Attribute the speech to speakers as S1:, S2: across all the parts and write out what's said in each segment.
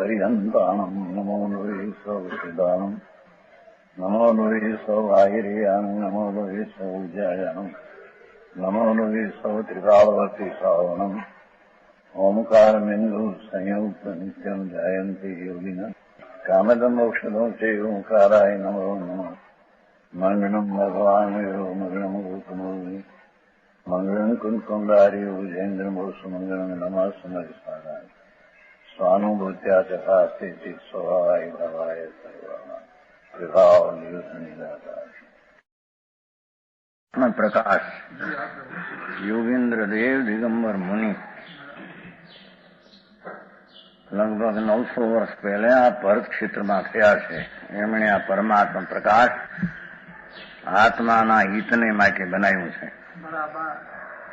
S1: पर्यन्ताणम् नमो नुवे सौदानम् नमो नुवे सौभागिर्यानम् नमो नुवे सौजायानम् नमो नुवे सौत्रिकावती सावनम् ओंकारमिन्दु संयुक्त नित्यम् जायन्ति योगिनः कामदमोक्षदो च ओंकाराय नमो नमः मंगलम् भगवान् मंगलम् रूपमोहि मंगलम् कुंकुंडारी उजेन्द्रमो सुमंगलम् नमः समरिसाराय स्वानुभूत्या चकास्ते स्वभावाय भवाय सर्वाः प्रभाव निदाता प्रकाश योगेंद्र देव दिगंबर मुनि લગભગ 900 વર્ષ પહેલા આ ભરત ક્ષેત્રમાં થયા છે. એમણે આ પરમાત્મા પ્રકાશ આત્માના હિતને માટે બનાવ્યું છે.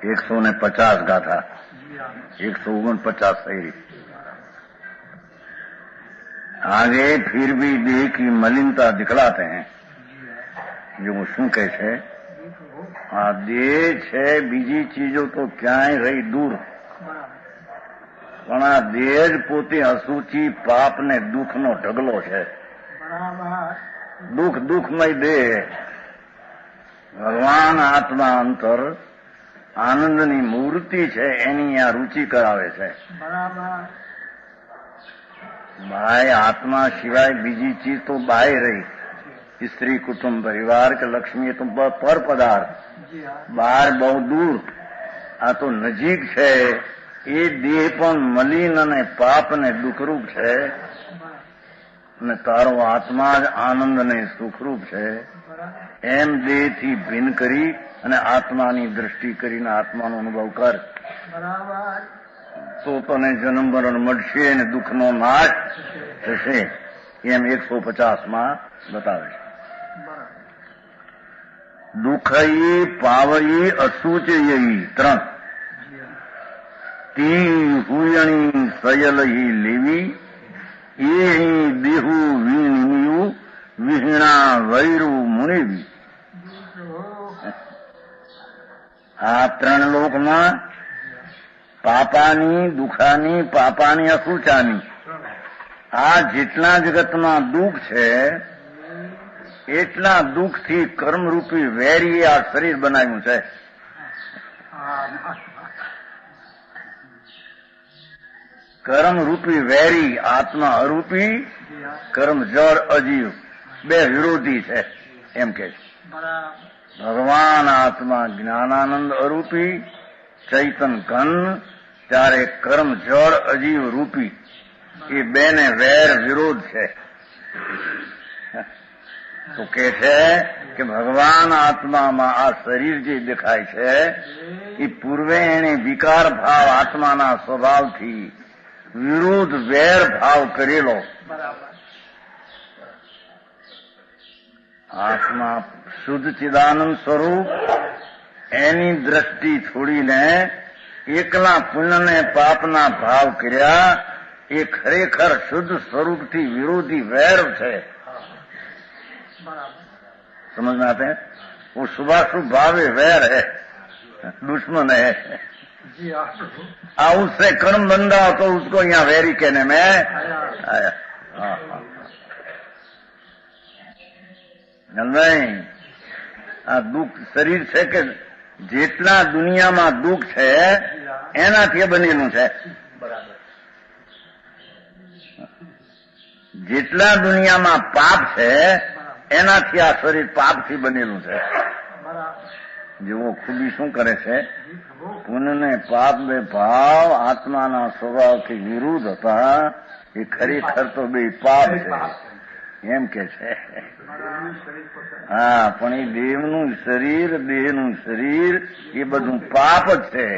S1: 150 ગાથા 149 થઈ. आगे फिर भी देह की मलिनता दिखलाते हैं. जो શું કહે છે, આ દેહ છે બીજી ચીજો તો ક્યાંય રહી દૂર, પણ આ દેહ જ પોતે અસુચિ પાપ ને દુઃખનો ઢગલો છે. દુઃખમય દેહ. ભગવાન આત્મા અંતર આનંદની મૂર્તિ છે, એની આ રુચિ કરાવે છે. भाई आत्मा सिवाय बीजी चीज तो बाहर रही, स्त्री कुटुंब परिवार के लक्ष्मी तो पर पदार्थ बहार बहुत दूर. आ तो नजीक है. ये देह पण मलिन अने पाप ने दुखरूप है ने तारो आत्मा ज आनंद ने सुखरूप है. एम देह थी भिन्न करी अने आत्मानी दृष्टि करीने आत्मानो अनुभव कर तो तने जन्म मरण મળશે ને દુઃખનો નાશ થશે. એમ 150 માં બતાવે છે. દુઃખઈ પાવઈ અસુચયઈ 3 તી હુયણી સયલહી લેવી એ દેહુ વિણ્યુ વિહણા વૈરુ મુનિવી. આ 3 લોકમાં પાપાની દુખાની પાપાની અસુચાની આ જેટલા જગતમાં દુઃખ છે એટલા દુઃખથી કર્મરૂપી વેરી આ શરીર બનાવ્યું છે. કર્મરૂપી વેરી આત્મા અરૂપી, કર્મ જળ અજીવ બે વિરોધી છે એમ કે છે. ભગવાન આત્મા જ્ઞાનાનંદ અરૂપી ચૈતન ઘન, ત્યારે કર્મ જળ અજીવ રૂપી એ બેને વેર વિરોધ છે. તો કે છે કે ભગવાન આત્મામાં આ શરીર જે દેખાય છે એ પૂર્વે એને વિકાર ભાવ આત્માના સ્વભાવથી વિરોધ વેર ભાવ કરેલો. આત્મા શુદ્ધ ચિદાનંદ સ્વરૂપ એની દ્રષ્ટિ છોડીને એકલા પુણ્ય ને પાપના ભાવ કર્યા એ ખરેખર શુદ્ધ સ્વરૂપથી વિરોધી વૈર છે. समझ में आते हैं? वो शुभाशुभ भाव वैर है, दुश्मन है. उससे कर्म बंधा हो तो उसको यहाँ वैरी कहने में आया. नहीं, આ દુઃખ શરીર છે કે જેટલા દુનિયામાં દુઃખ છે એનાથી બનેલું છે. જેટલા દુનિયામાં પાપ છે એનાથી આ શરીર પાપથી બનેલું છે. જેવો ખુદી શું કરે છે, પુણ્ય ને પાપ બે ભાવ આત્માના સ્વભાવથી વિરુદ્ધ હતા. એ ખરેખર તો બે પાપ છે એમ કે છે. હા, પણ એ દેહનું શરીર એ બધું પાપ જ છે.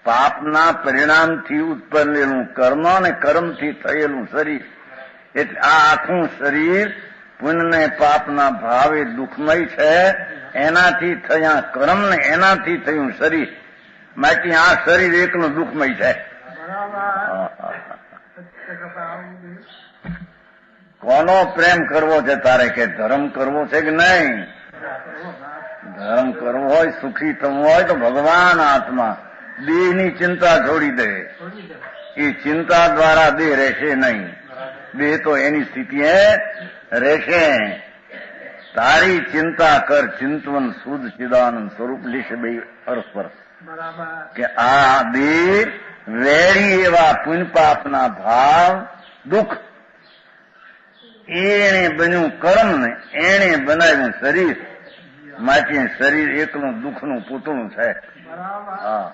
S1: પાપના પરિણામથી ઉત્પન્નેલું કર્મ અને કર્મથી થયેલું શરીર. એટલે આ આખું શરીર પુણ્ય ને પાપના ભાવે દુઃખમય છે. એનાથી થયા કર્મ ને એનાથી થયું શરીર. માટે આ શરીર એકલું દુઃખમય છે. કોનો પ્રેમ કરવો છે તારે? કે ધર્મ કરવો છે કે નહીં? ધર્મ કરવો હોય, સુખી થવું હોય તો ભગવાન આત્મા દેહની ચિંતા છોડી દે. એ ચિંતા દ્વારા દેહ રહેશે નહીં. દેહ તો એની સ્થિતિએ રહેશે. તારી ચિંતા કર ચિંતવન શુદ્ધ ચિદાનંદ સ્વરૂપ લેશે બે પરસ્પર. કે આ દેહ વેરી એવા પુણ્ય પાપના ભાવ દુઃખ એને બન્યું કર્મ ને એને બનાવ્યું શરીર માટે શરીર એકલું દુઃખનું પૂતળું છે. હા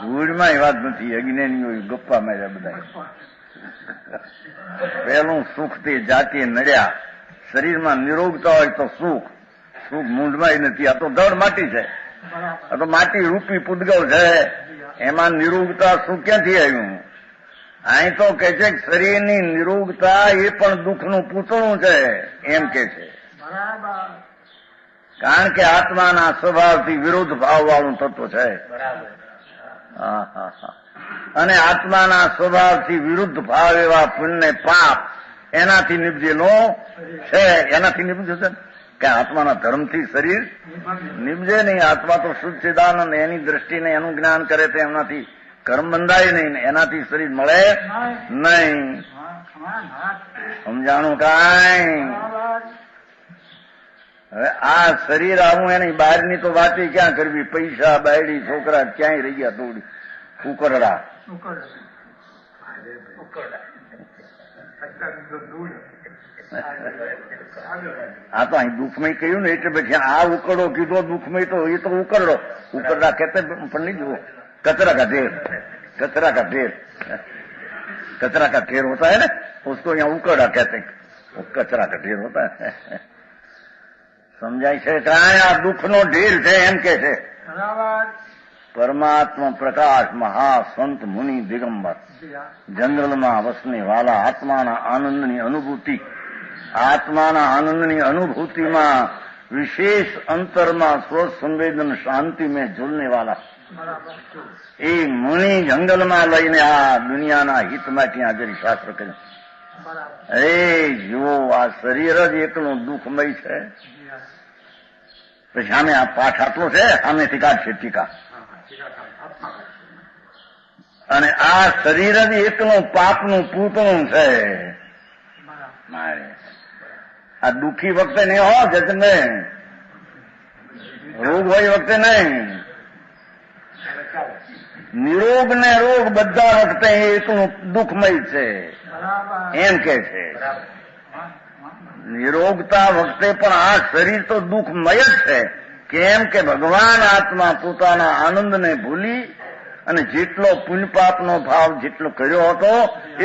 S1: ધૂળમાં એ વાત નથી. અજ્ઞાનીઓ ગપ્પા માર્યા બધા. પેલું સુખ તે જાતે નડ્યા. શરીરમાં નિરોગતા હોય તો સુખ મૂંઢમાં નથી. આ તો ધડ માટી છે. આ તો માટી રૂપી પૂદગલ છે. એમાં નિરોગતા સુખ ક્યાંથી આવ્યું? અહીં તો કે છે શરીરની નિરોગતા એ પણ દુઃખનું પૂતળું છે એમ કે છે. કારણ કે આત્માના સ્વભાવથી વિરુદ્ધ ભાવ વાળું તત્વ છે. અને આત્માના સ્વભાવથી વિરુદ્ધ ભાવ એવા પુણ્ય પાપ એનાથી નિપજેલો છે. એનાથી નિપજે છે કે આત્માના ધર્મથી શરીર નિપજે નહીં. આત્મા તો શુદ્ધ ચિદાનંદ એની દ્રષ્ટિને એનું જ્ઞાન કરે તો એમનાથી કર્મ બંધાય નહીં, એનાથી શરીર મળે નહીં. સમજાણું કાંઈ? હવે આ શરીર આવું એની બહારની તો વાત ક્યાં કરવી? પૈસા બાયડી છોકરા ક્યાંય રહી ગયા થોડી ઉકરડા. આ તો અહીં દુઃખમય કહ્યું ને એટલે પછી આ ઉકરડો કીધો દુઃખમય તો એ તો ઉકરડો. ઉકરડા કહેતે પણ નહીં જુઓ कचरा का ढेर कचरा का ढेर होता है ना, उसको यहाँ उकड़ा कहते हैं. वो कचरा का ढेर होता है. સમજાય છે? કાંઈ આ દુઃખનો ઢેર છે એમ કે છે. પરમાત્મા પ્રકાશ મહાસંત મુનિ દિગંબર જંગલમાં વસને વાલા આત્માના આનંદની અનુભૂતિ, આત્માના આનંદની અનુભૂતિમાં વિશેષ અંતરમાં સ્વસંવેદન શાંતિ મેં ઝૂલને વાલા એ મુનિ જંગલમાં લઈને આ દુનિયાના હિતમાં ત્યાં આગળ શાસ્ત્ર કર્યું. અરે જુઓ, આ શરીર જ એકલું દુઃખમય છે. પછી સામે આ પાઠ આટલો છે, સામેથી કાઢશે ટીકા. અને આ શરીર જ એકલું પાપનું પૂતળું છે. મારે આ દુઃખી વખતે નહીં હો જતને, રોગ હોય વખતે નહીં. નિરોગ ને રોગ બધા વખતે એકલું દુઃખમય છે એમ કે છે. નિરોગતા વખતે પણ આ શરીર તો દુઃખમય જ છે. કેમ કે ભગવાન આત્મા પોતાના આનંદને ભૂલી અને જેટલો પુણ્ય પાપનો ભાવ જેટલો કર્યો હતો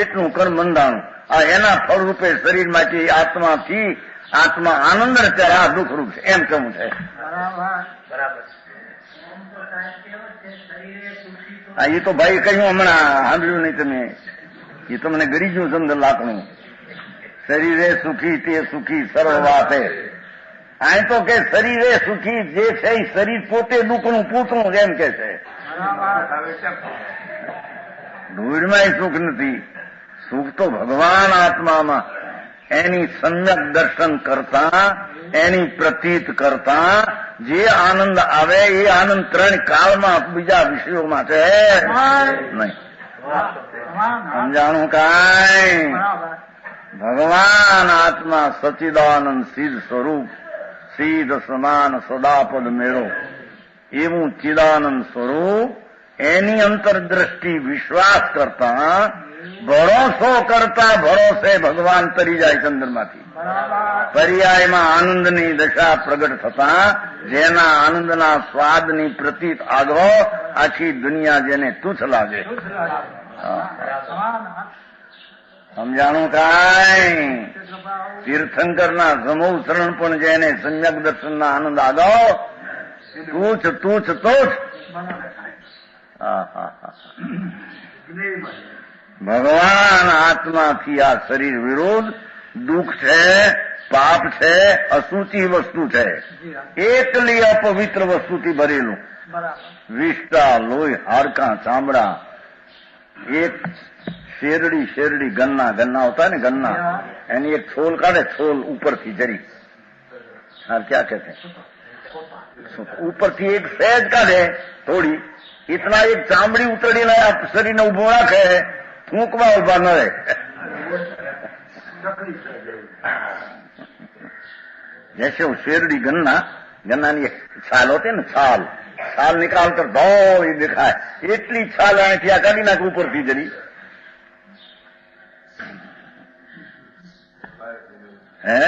S1: એટલું કર્મ બંધાણું. આ એના ફળરૂપે શરીરમાંથી આત્માથી આત્મા આનંદ ત્યારે આ દુઃખરૂપ છે એમ કેવું છે. એ તો ભાઈ કહ્યું હમણાં, સાંભળ્યું નહીં તમે? એ તો મને ગરી ગયું સમજ લાકડું. શરીરે સુખી તે સુખી સર્વ વાતે. અહીં તો કે શરીરે સુખી જે છે એ શરીર પોતે દુઃખનું પૂતળું એમ કે છે. ધૂળમાં સુખ નથી. સુખ તો ભગવાન આત્મામાં એની સમ્યક દર્શન કરતા, એની પ્રતીત કરતા જે આનંદ આવે એ આનંદ ત્રણ કાળમાં બીજા વિષયોમાં છે નહીં. સમજાણું કાંઈ? ભગવાન આત્મા સચિદાનંદ સિદ્ધ સ્વરૂપ, સિદ્ધ સમાન સદાપદ મેળો એવું ચિદાનંદ સ્વરૂપ એની અંતરદ્રષ્ટિ વિશ્વાસ કરતા, ભરોસો કરતા ભરોસે ભગવાન તરી જાય ચંદ્રમાંથી. પર્યાયમાં આનંદની દશા પ્રગટ થતા જેના આનંદના સ્વાદની પ્રતીત આગો આખી દુનિયા જેને તુચ્છ લાગે. સમજાણું કાંઈ? તીર્થંકરના સમૂહ શરણ પણ જેને સમ્યક દર્શનના આનંદ આગો તુચ્છ તુચ્છ તુચ્છ. ભગવાન આત્માથી આ શરીર વિરુદ્ધ દુઃખ છે, પાપ છે, અશુચિ વસ્તુ છે, એકલી અપવિત્ર વસ્તુથી ભરેલું. વિષ્ટા, લોહી, હાડકાં, ચામડા, એક શેરડી ગન્ના હોતા ને, ગન્ના એની એક છોલ કાઢે, છોલ ઉપરથી જરી ક્યાં કહેते ઉપરથી એક સહેજ કાઢે થોડી, इतना एक चामड़ी उतरीને શરીરને ઉભો રાખે, ફૂંકવા ઉભા ન રહે. जैसे वो शेरडी गन्ना ની છાલ હોતી ને, છાલ निकाल कर धोई दिखाए, એટલી છાલ અહીંથી આ કાઢી નાખ ઉપરથી જરી. હે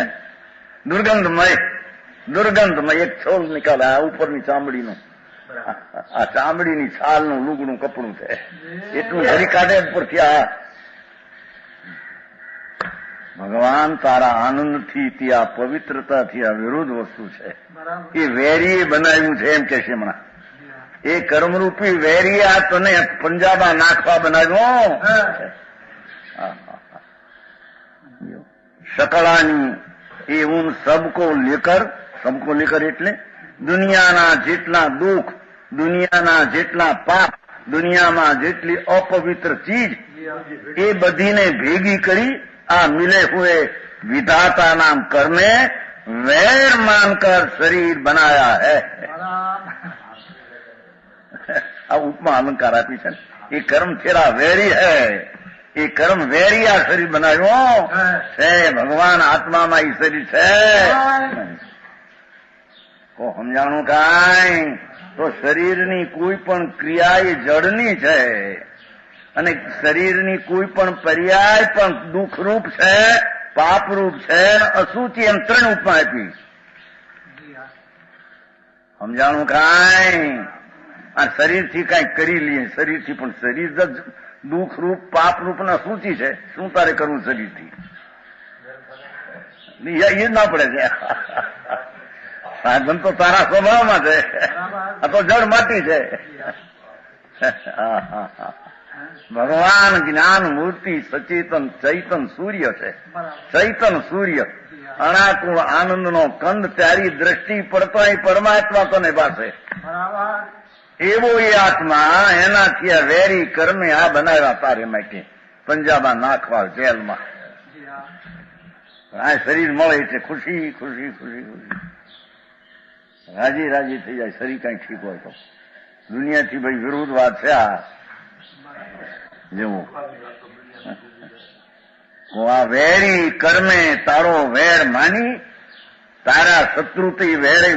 S1: દુર્ગંધમય એક છોલ નિકાલે આ ઉપરની ચામડીનું, આ ચામડીની છાલનું લુગડું કપડું છે, એટલું ભરી કાઢે ઉપરથી. આ ભગવાન તારા આનંદથી, આ પવિત્રતાથી આ વિરુદ્ધ વસ્તુ છે. એ વેરીએ બનાવ્યું છે એમ કે છે હમણાં. એ કર્મરૂપી વેરીએ આ તને પંજાબમાં નાખવા બનાવ્યો. શકલાની એ ઉન સબકો લેકર એટલે દુનિયાના જેટલા દુઃખ, દુનિયાના જેટલા પાપ, દુનિયામાં જેટલી અપવિત્ર ચીજ, એ બધીને ભેગી કરી આ મિલે હુए विधाता नाम करने वैर मानकर शरीर बनाया है. આ ઉપમા અલંકાર આપી છે. એ કર્મ તેરા વેરી હૈ, એ કર્મ વેરિયા શરીર બનાવ્યો છે. ભગવાન આત્મામાં એ શરીર છે. કો સમજાણું કાંઈ તો શરીરની કોઈ પણ ક્રિયા એ જડની છે, અને શરીરની કોઈ પણ પર્યાય પણ દુઃખરૂપ છે, પાપરૂપ છે, અસુચિ, એમ ત્રણ ઉપમા આપી. સમજાણું કાંઈ? આ શરીરથી કાંઈક કરી લઈએ, શરીરથી, પણ શરીર જ દુઃખરૂપ, પાપરૂપ ને અસુચિ છે. શું તારે કરવું શરીરથી? એ ના પડે છે. સાધન તો તારા સ્વભાવમાં છે, આ તો જળ માટી છે. ભગવાન જ્ઞાન મૂર્તિ સચેતન ચૈતન સૂર્ય છે. ચૈતન સૂર્ય અણાકુળ આનંદનો કંદ, તારી દ્રષ્ટિ પડતો એ પરમાત્મા તને પાસે. એવો એ આત્મા, એનાથી આ વેરી કર્મે આ બનાવ્યા તારે માટે પંજાબમાં નાખવા, જેલમાં. આ શરીર મળે એટલે ખુશી ખુશી ખુશી ખુશી, રાજી રાજી થઈ જાય. શરીર કઈ ઠીક હોય તો. દુનિયાથી ભાઈ વિરુદ્ધ વાત છે આ. જેવું આ વેરી કર્મે તારો વેર માની, તારા શત્રુથી વેરે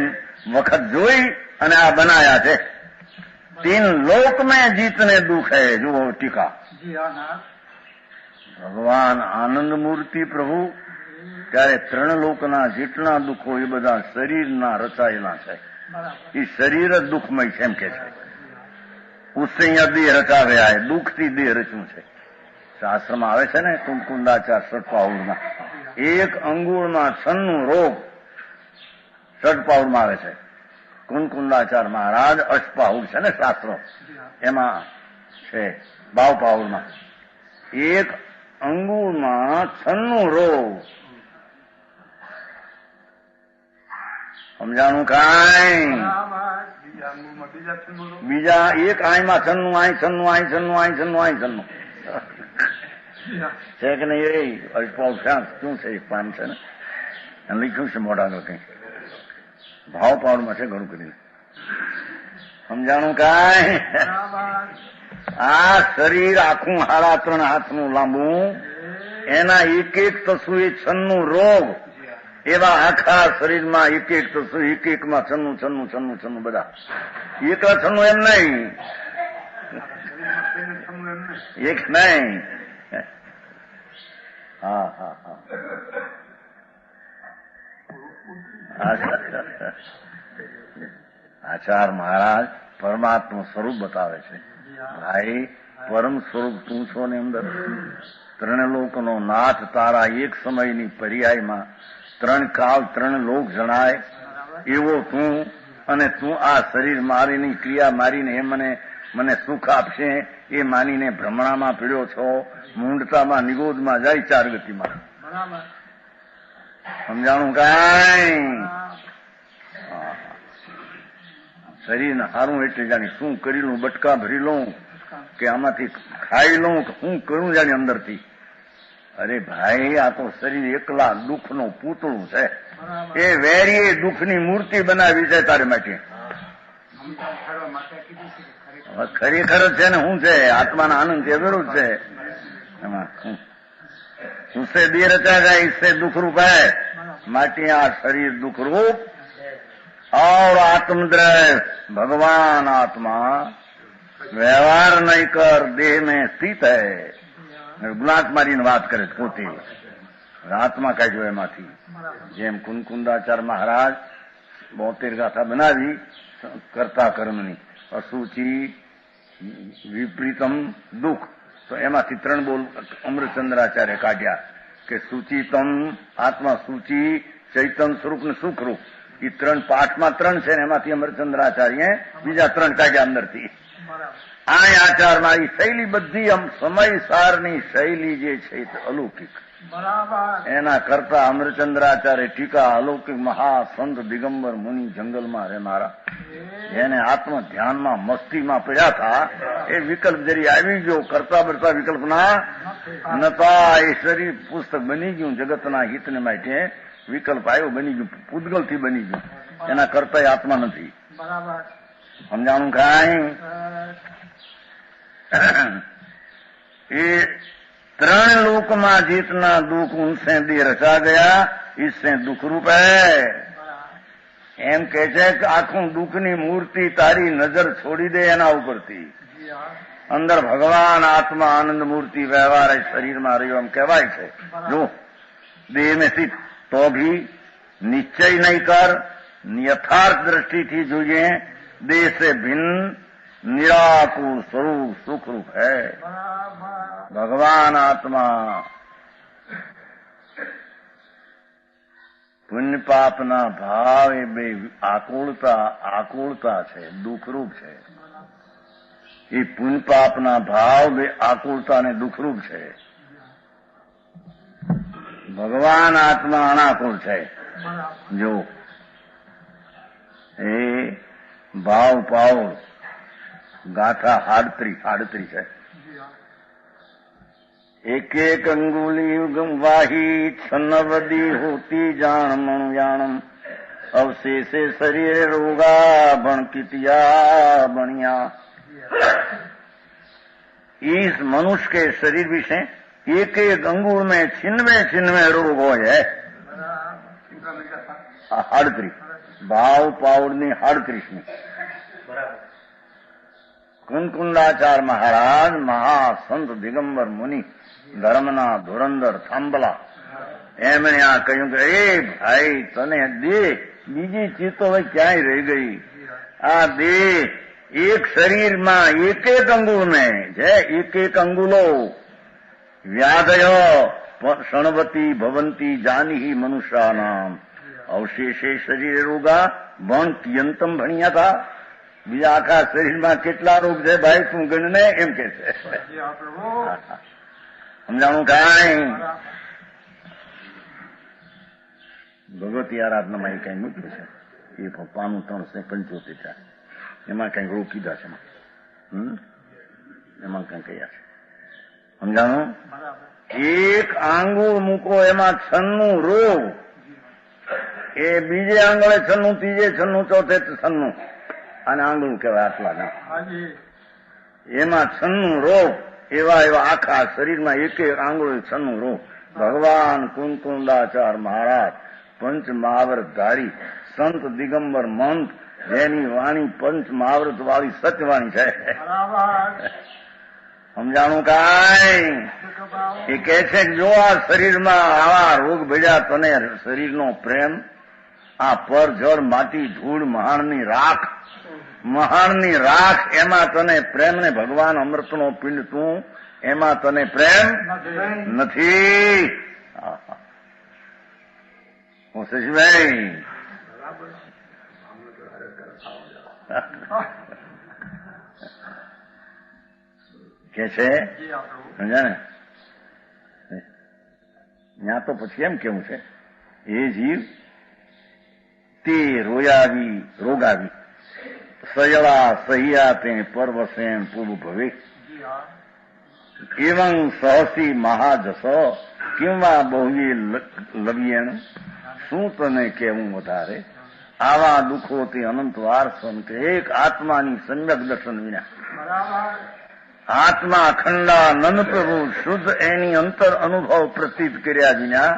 S1: વખત જોઈ અને આ બનાયા છે. તીન લોક મેં જીતને દુઃખ હૈ. જુઓ ટીકા. ભગવાન આનંદ મૂર્તિ પ્રભુ, ત્યારે ત્રણ લોકના જેટલા દુઃખો એ બધા શરીરના રચાયેલા છે. એ શરીર જ દુઃખમય છે એમ કે છે. उससे અહીંયા દેહ રચાવ્યા है, દુઃખથી દેહ રચ્યું છે. શાસ્ત્રમાં આવે છે ને, કુંકુંદાચાર ષટપાઉડમાં, એક અંગુળમાં 96 રોગ ષટપાઉડમાં આવે છે. કુંકુંદાચાર મહારાજ અષ્ટપાઉડ છે ને શાસ્ત્રો, એમાં છે બાવપાઉડમાં. એક અંગુળમાં 96 રોગ. સમજાણું કાંઈ? બીજા એક આઈમાં 96 છે કે નહીં? એ અલ્પાઉ શું છે? એક પાન છે ને, એને લખ્યું છે મોઢાનો કંઈ ભાવ પાવડમાં છે ઘણું કરીને. સમજાણું કાંઈ? આ શરીર આખું 3.5 હાથનું લાંબુ, એના એક તસુ એ 96 રોગ, એવા આખા શરીરમાં એક તસુ, એકમાં 96 બધા. એકલા 96 એમ નહીં, એક નહીં. હા હા હા. આચાર મહારાજ પરમાત્મા સ્વરૂપ બતાવે છે. ભાઈ, પરમ સ્વરૂપ તું છો ને અંદર. ત્રણ લોકનો નાથ તારા એક સમયની પર્યાયમાં 3 કાળ 3 લોક જણાય એવો તું, અને તું આ શરીર મારીની ક્રિયા મારીને એ મને સુખ આપશે એ માનીને ભ્રમણામાં પીડ્યો છો. મૂંડતામાં નિગોદમાં જાય 4 ગતિમાં. સમજાણું કાંઈ? શરીરને સારું એટલે જાણી શું કરી લઉં, બટકા ભરી લઉં કે આમાંથી ખાઈ લઉં કે હું કરું જાણી અંદરથી. અરે ભાઈ, આ તો શરીર એકલા દુઃખનું પૂતળું છે. એ વેરી દુઃખની મૂર્તિ બનાવી છે તારે માટે. ખરેખર જ છે ને શું છે? આત્માના આનંદ છે, વિરુદ્ધ છે એમાં. उससे दे रचा गया, इससे दुख रूप है. माटिया शरीर दुख रूप और आत्मद्रव्य भगवान आत्मा व्यवहार नहीं कर देह में स्थित है. ગુણાત મારીને વાત કરે પોતે આત્મા કાઢ્યો એમાંથી. જેમ કુંકુંદાચાર્ય મહારાજ 72 ગાથા બનાવી કરતા કર્મની, અસુચિ, વિપરીતમ, દુઃખ. તો એમાંથી 3 બોલ અમૃતચંદ્રાચાર્ય કાઢ્યા કે સૂચિતમ, આત્મા સૂચિ, ચૈતન સ્વરૂપ ને સુખરૂપ. એ 3 પાઠમાં 3 છે ને એમાંથી અમૃતચંદ્રાચાર્ય બીજા 3 કાઢ્યા અંદરથી. આ આચારમાં એ શૈલી બધી સમયસારની શૈલી જે છે તે અલૌકિક. એના કરતા અમરચંદ્રાચાર્ય ટીકા અલૌકિક મહાસંત દિગંબર મુનિ જંગલમાં રે મારા, જેને આત્મ ધ્યાનમાં મસ્તીમાં પડ્યા હતા, એ વિકલ્પ જરી આવી ગયો. કરતા બરતા વિકલ્પના નતા. એ શરીર પુસ્તક બની ગયું, જગતના હિતને માટે વિકલ્પ આવ્યો, બની ગયું, પૂતગલથી બની ગયું. એના કરતા આત્મા નથી. સમજાણું કાંઈ? ये 3 लोक में जितना दुख उनसे दे रचा गया, इससे दुख रूप है. એમ કે છે કે આખું દુઃખની મૂર્તિ તારી નજર છોડી દે એના ઉપરથી અંદર ભગવાન આત્મા આનંદ મૂર્તિ વ્યવહાર શરીરમાં રહ્યો એમ કહેવાય છે. જો દેહ में स्थित तो भी निश्चय नहीं कर, यथार्थ दृष्टिથી જોઈએ. देह से भिन्न निराकुल स्वरूप सुख रूप है भगवान आत्मा. પુણ્ય પાપના ભાવ એ બે આકુળતા છે, દુઃખરૂપ છે. એ પુણ્ય પાપના ભાવ બે આકુળતા અને દુઃખરૂપ છે. ભગવાન આત્મા અનાકુળ છે. જો એ ભાવ પાવ ગાથા 38 છે. एक एक अंगुली वाही छन्नवदी होती जान मणुयाणम अवशेषे शरीर रोगा भणकितिया बणिया. इस मनुष्य के शरीर विषय एक एक अंगुल में छिन्नवे रोग हो है. 38 भाव पावड़नी 38. કુંકુંદાચાર્ય મહારાજ મહાસંત દિગંબર મુનિ ધર્મના ધુરંધર થાંભલા, એમણે આ કહ્યું કે એ ભાઈ તને દેહ બીજી ચીજ તો હવે ક્યાંય રહી ગઈ. આ દેહ એક શરીરમાં એક એક અંગુલ મેં છે, એક એક અંગુલો વ્યાધય ક્ષણવતી ભવંતી જાની મનુષ્યાનામ અવશેષે શરીર રોગા ભણ કિયંતમ ભણ્યા હતા. બીજા આખા શરીરમાં કેટલા રોગ છે ભાઈ તું ગણને, એમ કે છે. સમજાણું કાંઈ? ભગવતી આરાધનામાં એ કઈ મૂક્યું છે, એ પપ્પાનું 375 છે. એમાં કઈક રોગ કીધા છે, એમાં કઈ કયા છે. સમજાણું? એક આંગુળ મૂકો એમાં 96 રોગ. એ બીજે આંગળે 96, ત્રીજે 96, ચોથે 96. અને આંગળું કહેવાય આટલા. એમાં 96 રોગ. એવા આખા શરીરમાં એક એક આંગળું 96 રોગ. ભગવાન કુંકુંદાચાર્ય મહારાજ પંચ મહાવ્રત ધારી સંત દિગંબર મંત, જેની વાણી પંચ મહાવ્રત વાળી સત્યવાણી છે. સમજાણું કાંઈ? એ કહે છે કે જો આ શરીરમાં આવા રોગ ભેળ્યા, તને શરીરનો પ્રેમ, આ પર જળ માટી ધૂળ મહાણની રાખ એમાં તને પ્રેમ ને ભગવાન અમૃતનો પિંડ તું, એમાં તને પ્રેમ નથી. શશીભાઈ કે છે સમજા ને, ત્યાં તો પછી એમ કેવું છે, એ જીવ તે રોગાવી સયળા સહિયા તે પરવસેન પૂર્વ ભવે એવં સહસી મહાજસ કિંવા બહુએ લવ્યેણ. શું તને કહેવું વધારે? આવા દુઃખો તે અનંતવાર સન કે એક આત્માની સમ્યક દર્શન વિના આત્મા અખંડાનંદ પ્રભુ શુદ્ધ એની અંતર અનુભવ પ્રતીત કર્યા વિના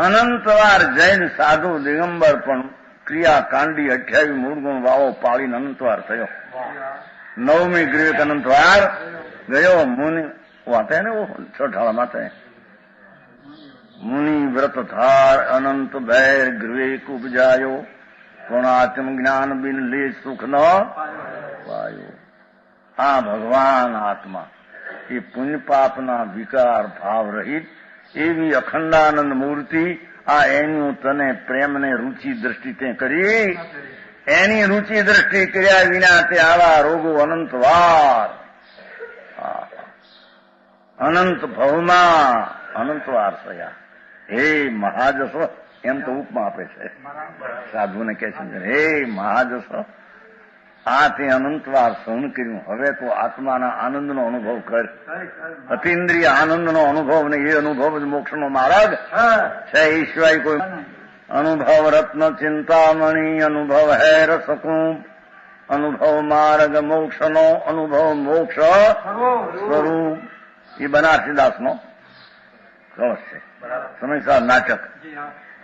S1: અનંતવાર જૈન સાધુ દિગંબર પણ ક્રિયા કાંડી 28 મૂળગુણ વાવો પાળીને અનંતવાર થયો. 9મી ગ્રીવેક અનંતવાર ગયો. મુનિ વાતે ને છઠાળા માતે મુનિ વ્રત થાર અનંત ભૈર ગ્રીવેક ઉપજાયો પણ આત્મ જ્ઞાન બિન લે સુખ ન પાયો. આ ભગવાન આત્મા એ પુણ્ય પાપના વિકાર ભાવ રહિત એવી અખંડાનંદ મૂર્તિ. આ એનું તને પ્રેમને રૂચિ દ્રષ્ટિ તે કરી. એની રૂચિ દ્રષ્ટિ કર્યા વિના તે આવા રોગો અનંતવાર અનંત ભવમાં અનંતવાર થયા. હે મહાજસ એમ તો ઉપમા આપે છે સાધુને કહે છે હે મહાજસ આ તે અનંતવાર સહન કર્યું. હવે તો આત્માના આનંદનો અનુભવ કર. અતિન્દ્રિય આનંદનો અનુભવ ને એ અનુભવ જ મોક્ષનો માર્ગ છે. એ સિવાય કોઈ અનુભવ રત્ન ચિંતામણી અનુભવ હે રસકુંભ અનુભવ માર્ગ મોક્ષનો અનુભવ મોક્ષ સ્વરૂપ. એ બનારસીદાસનો રસ છે. સમયસર નાટક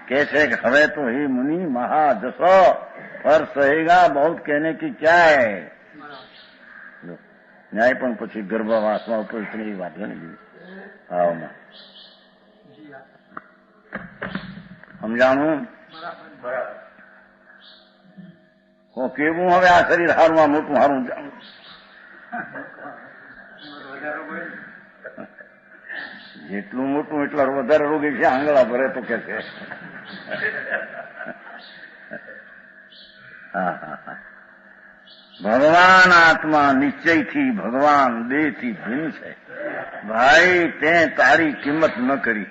S1: કે છે કે હવે તો હે મુનિ મહાજસ પર સહેગા બહુત કહેને કી ક્યા હૈ. ન્યાય પણ પછી ગર્ભવાસમાં ઉપર એવી વાત છે ને ભાવમાં સમજાણું. કેવું હવે આ શરીર હારું મોટું હારું જેટલું મોટું એટલા વધારે રોગી છે. આંગળા ભરે તો કે છે ભગવાન આત્મા નિશ્ચયથી ભગવાન દેહથી ભિન્ન છે. ભાઈ તે તારી કિંમત ન કરી.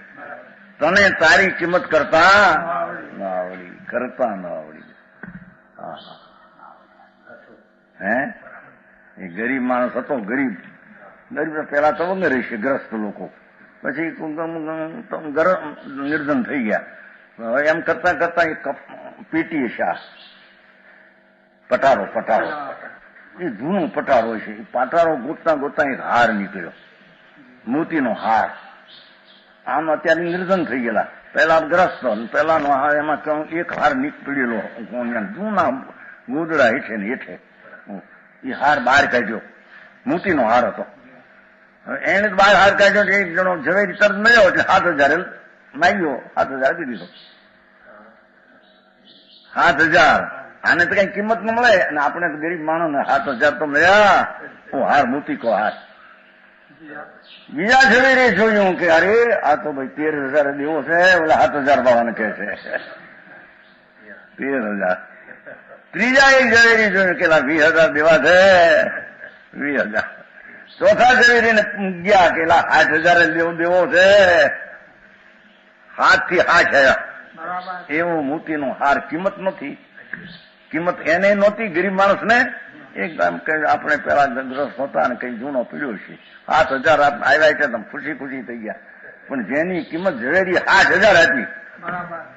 S1: તને તારી કિંમત કરતા ન આવડી. હે એ ગરીબ માણસ હતો. ગરીબ પેલા તો વગર રહેશે ગ્રસ્ત લોકો. પછી નિર્ધન થઈ ગયા. હવે એમ કરતા કરતા એક પીટી શાહ પટારો એ જૂનો પટારો છે. એ પટારો ગોતતા ગોતતા એક હાર નીકળ્યો. મોતીનો હાર. આમ અત્યારે નિર્ધન થઈ ગયેલા. પેલા ગ્રસ્ત પેલાનો હાર એમાં એક હાર નીકળેલો જૂના ગોદડા હેઠે ને હેઠે એ હાર બહાર કાઢ્યો. મોતીનો હાર હતો. એને બહાર હાર કાઢ્યો. એક જણો ઝવેરી તરત મળ્યો એટલે 7,000 માગ્યો. 7,000 આપી દીધો. 7,000 આને તો કઈ કિંમત ન મળે. અને આપણે તો ગરીબ માણસ ને 7,000 તો મળ્યા. હાર મોતી કો હાર. બીજા ઝવેરી જોયું કે અરે આ તો ભાઈ 13,000 દેવો છે. ઓલા 7,000 બાવાને કહે છે 13,000. ત્રીજા એક ઝવેરી જોયું કે 20,000 દેવા છે. 20,000. ચોથા ઝવેરીને ગયા કે 8,000 દેવો છે. 7 થી 8 એવો મોતીનો હાર. કિંમત નથી. કિંમત એને નહોતી ગરીબ માણસ ને. એકદમ આપણે પેલા ગ્રસ્ત હતા ને કઈ જૂનો પીડ્યો છે. 7,000 આવ્યા છે ખુશી ખુશી થઈ ગયા. પણ જેની કિંમત ઝવેરી 8,000 હતી.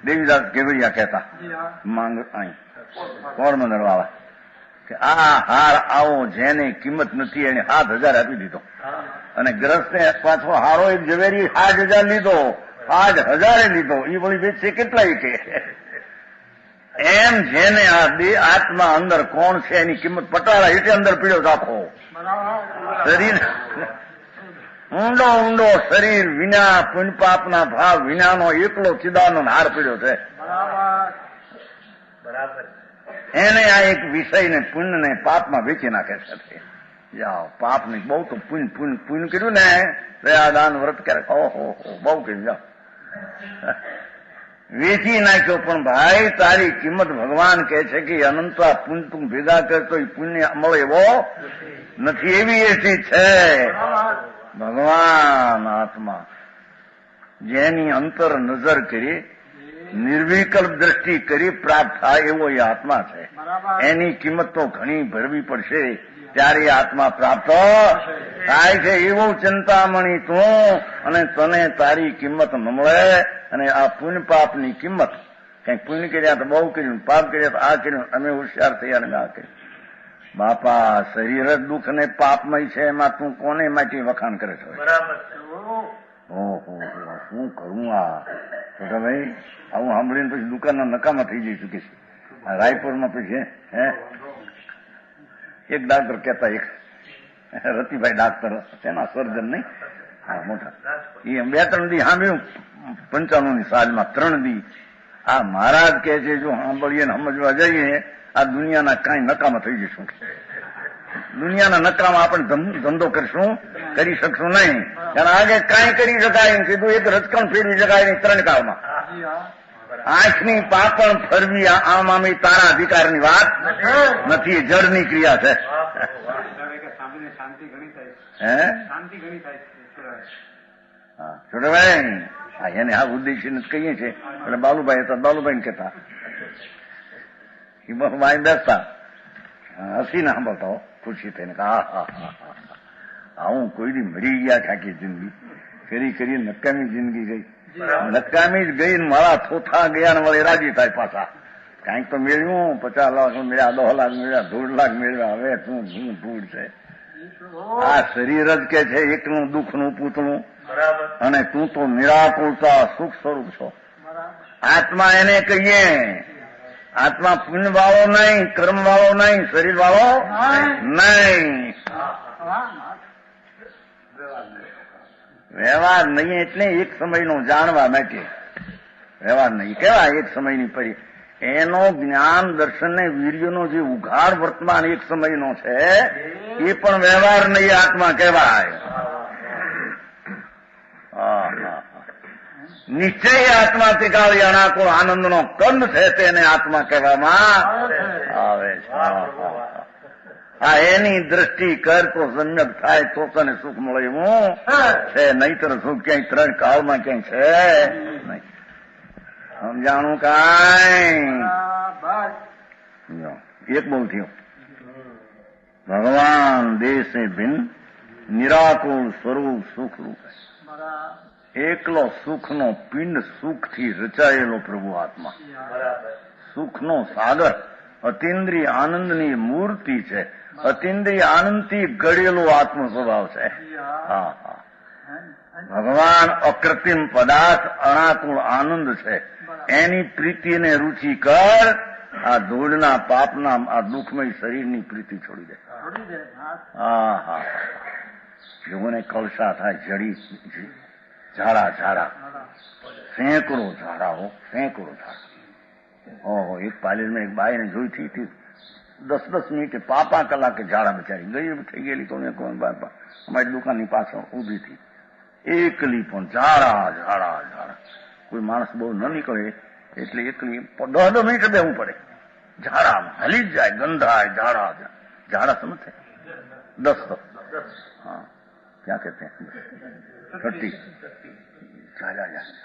S1: દેવીદાસ કેવડિયા કહેતા માંગ અહીં પોરબંદર વાળા કે આ હાર આવો જેને કિંમત નથી એને 7,000 આપી દીધો. અને ગ્રસ્તે પાછો હારો એક ઝવેરી 8,000 લીધો. 8,000 લીધો. એ વળી વેચશે કેટલાય કે એમ જેને આ બે આત્મા અંદર કોણ છે એની કિંમત પટાળા હેઠે અંદર પીડ્યો રાખો. શરીર ઊંડો ઊંડો શરીર વિના પુણ્યપાપના ભાવ વિનાનો એકલો ચિદાનંદ હાર પીડ્યો છે. એને આ એક વિષયને પુણ્યને પાપમાં વેચી નાખે છે. જાઓ પાપને બહુ તો પુણ્ય કર્યું ને દયાદાન વ્રત ક્યારેક ઓહો બહુ કર્યું. જાઓ વેચી નાખ્યો. પણ ભાઈ તારી કિંમત ભગવાન કહે છે કે અનંતા પુણ્ય તું ભેગા કરતો એ પુણ્ય મળે એવો નથી. એવી એથી છે ભગવાન આત્મા જેની અંતર નજર કરી નિર્વિકલ્પ દ્રષ્ટિ કરી પ્રાપ્ત થાય એવો એ આત્મા છે. એની કિંમત તો ઘણી ભરવી પડશે ત્યારે આત્મા પ્રાપ્ત થાય છે. એવું ચિંતામણી તું અને તને તારી કિંમત ન મળે. અને આ પુણ્ય પાપની કિંમત કંઈક પુણ્ય કર્યા તો બહુ કર્યું, પાપ કર્યા તો આ કર્યું, અમે હોશિયાર થયા અને આ કર્યું. બાપા શરીર જ દુઃખ ને પાપમય છે, એમાં તું કોને માટે વખાણ કરે છે?
S2: બરાબર.
S1: ઓહો, શું કરું આ છોટા ભાઈ? આવું સાંભળીને પછી દુકાનના નકામા થઈ જઈ ચૂકી છે. રાયપુરમાં પછી એક ડાક્ટર કહેતા, એક રતિભાઈ ડાક્ટર, તેના સર્જન નહીં, હા મોટા, એ 2-3 દી સાંભળ્યું 95ની સાલમાં 3 દી. આ મહારાજ કહે છે જો સાંભળીએ ને સમજવા જઈએ આ દુનિયાના કાંઈ નકામા થઈ જઈશું. દુનિયાના નકામા આપણે ધંધો કરશું, કરી શકશું નહીં. કારણ આગે કાંઈ કરી શકાય નહીં. કીધું એક રચકણ ફેરવી શકાય નહીં 3 કાળમાં. આંખની પાપણ ફરવી આમ આમી તારા અધિકારની વાત નથી, જળની ક્રિયા છે. છોડભાઈ એને આ ઉદ્દેશ્ય કહીએ છીએ એટલે બાલુભાઈ હતા, બાલુભાઈ ને કહેતા વાય બેસતા હસીને સાંભળતા ખુશી થઈને હું કોઈ દી મરી ગયા ખાકી જિંદગી કરી નકામી જિંદગી ગઈ, નકામી જ ગઈ ને મારા થોથા ગયા ને વળે રાજી થાય પાછા. કાંઈક તો મેળવ્યું, 50 લાખ મેળ્યા, 10 લાખ મેળવ્યા, 1.5 લાખ મેળવ્યા, હવે શું ધૂળ છે. આ શરીર જ કે છે એકનું દુઃખનું પૂતળું, અને તું તો નિરાકુળતા સુખ સ્વરૂપ છો. આત્મા એને કહીએ, આત્મા પુણ્ય વાળો નહીં, કર્મ વાળો નહીં, શરીર વાળો નહીં. વ્યવહાર નહીં એટલે એક સમયનો જાણવા માટે વ્યવહાર નહીં કેવા એક સમયની પરી એનો જ્ઞાન દર્શન ને વીર્યનો જે ઉઘાડ વર્તમાન એક સમયનો છે એ પણ વ્યવહાર નહીં આત્મા કહેવાય. નિશ્ચય આત્મા તિકાળી અણાકો આનંદનો કંદ છે તેને આત્મા કહેવામાં આવે છે. આ એની દ્રષ્ટિ કર તો સમ્યક થાય તો તને સુખ મળે એવું છે, નહીતર સુખ ક્યાંય 3 કાળમાં ક્યાંય છે નહીં. સમજાણું કાંઈ એક બોલ થયો. ભગવાન દેશે ભિન્ન નિરાકુળ સ્વરૂપ સુખરૂપ, એકલો સુખનો પિંડ, સુખથી રચાયેલો પ્રભુ આત્મા, સુખનો સાગર, અતિન્દ્રિય આનંદની મૂર્તિ છે, અતિન્દ્રિય આનંદથી ઘડેલો આત્મ સ્વભાવ છે. હા હા, ભગવાન અકૃત્રિમ પદાર્થ અણાકુળ આનંદ છે, એની પ્રીતિને રુચિ કર. આ ધૂળના પાપના આ દુઃખમય શરીરની પ્રીતિ છોડી દે. હા હા, જોને કળશા થાય, જડી ઝાડા સેંકડો ઝાડા, સેંકડો ઝાડા. ઓહો, એક પાલેરમાં એક બાઈને જોઈ હતી 10 મિનિટે 5 કલાકે ઝાડા બચારી ગઈ થઈ ગયેલી. કોને કોણ બાપા અમારી દુકાનની પાછળ ઉભી હતી, એકલી પણ ઝાડા. કોઈ માણસ બહુ ન નીકળે એટલે એકલી 10 મિનિટ બેવું પડે. ઝાડામાં હલી જ જાય, ગંધાય ઝાડા સમજે 10 હા ક્યાં કહેતે 30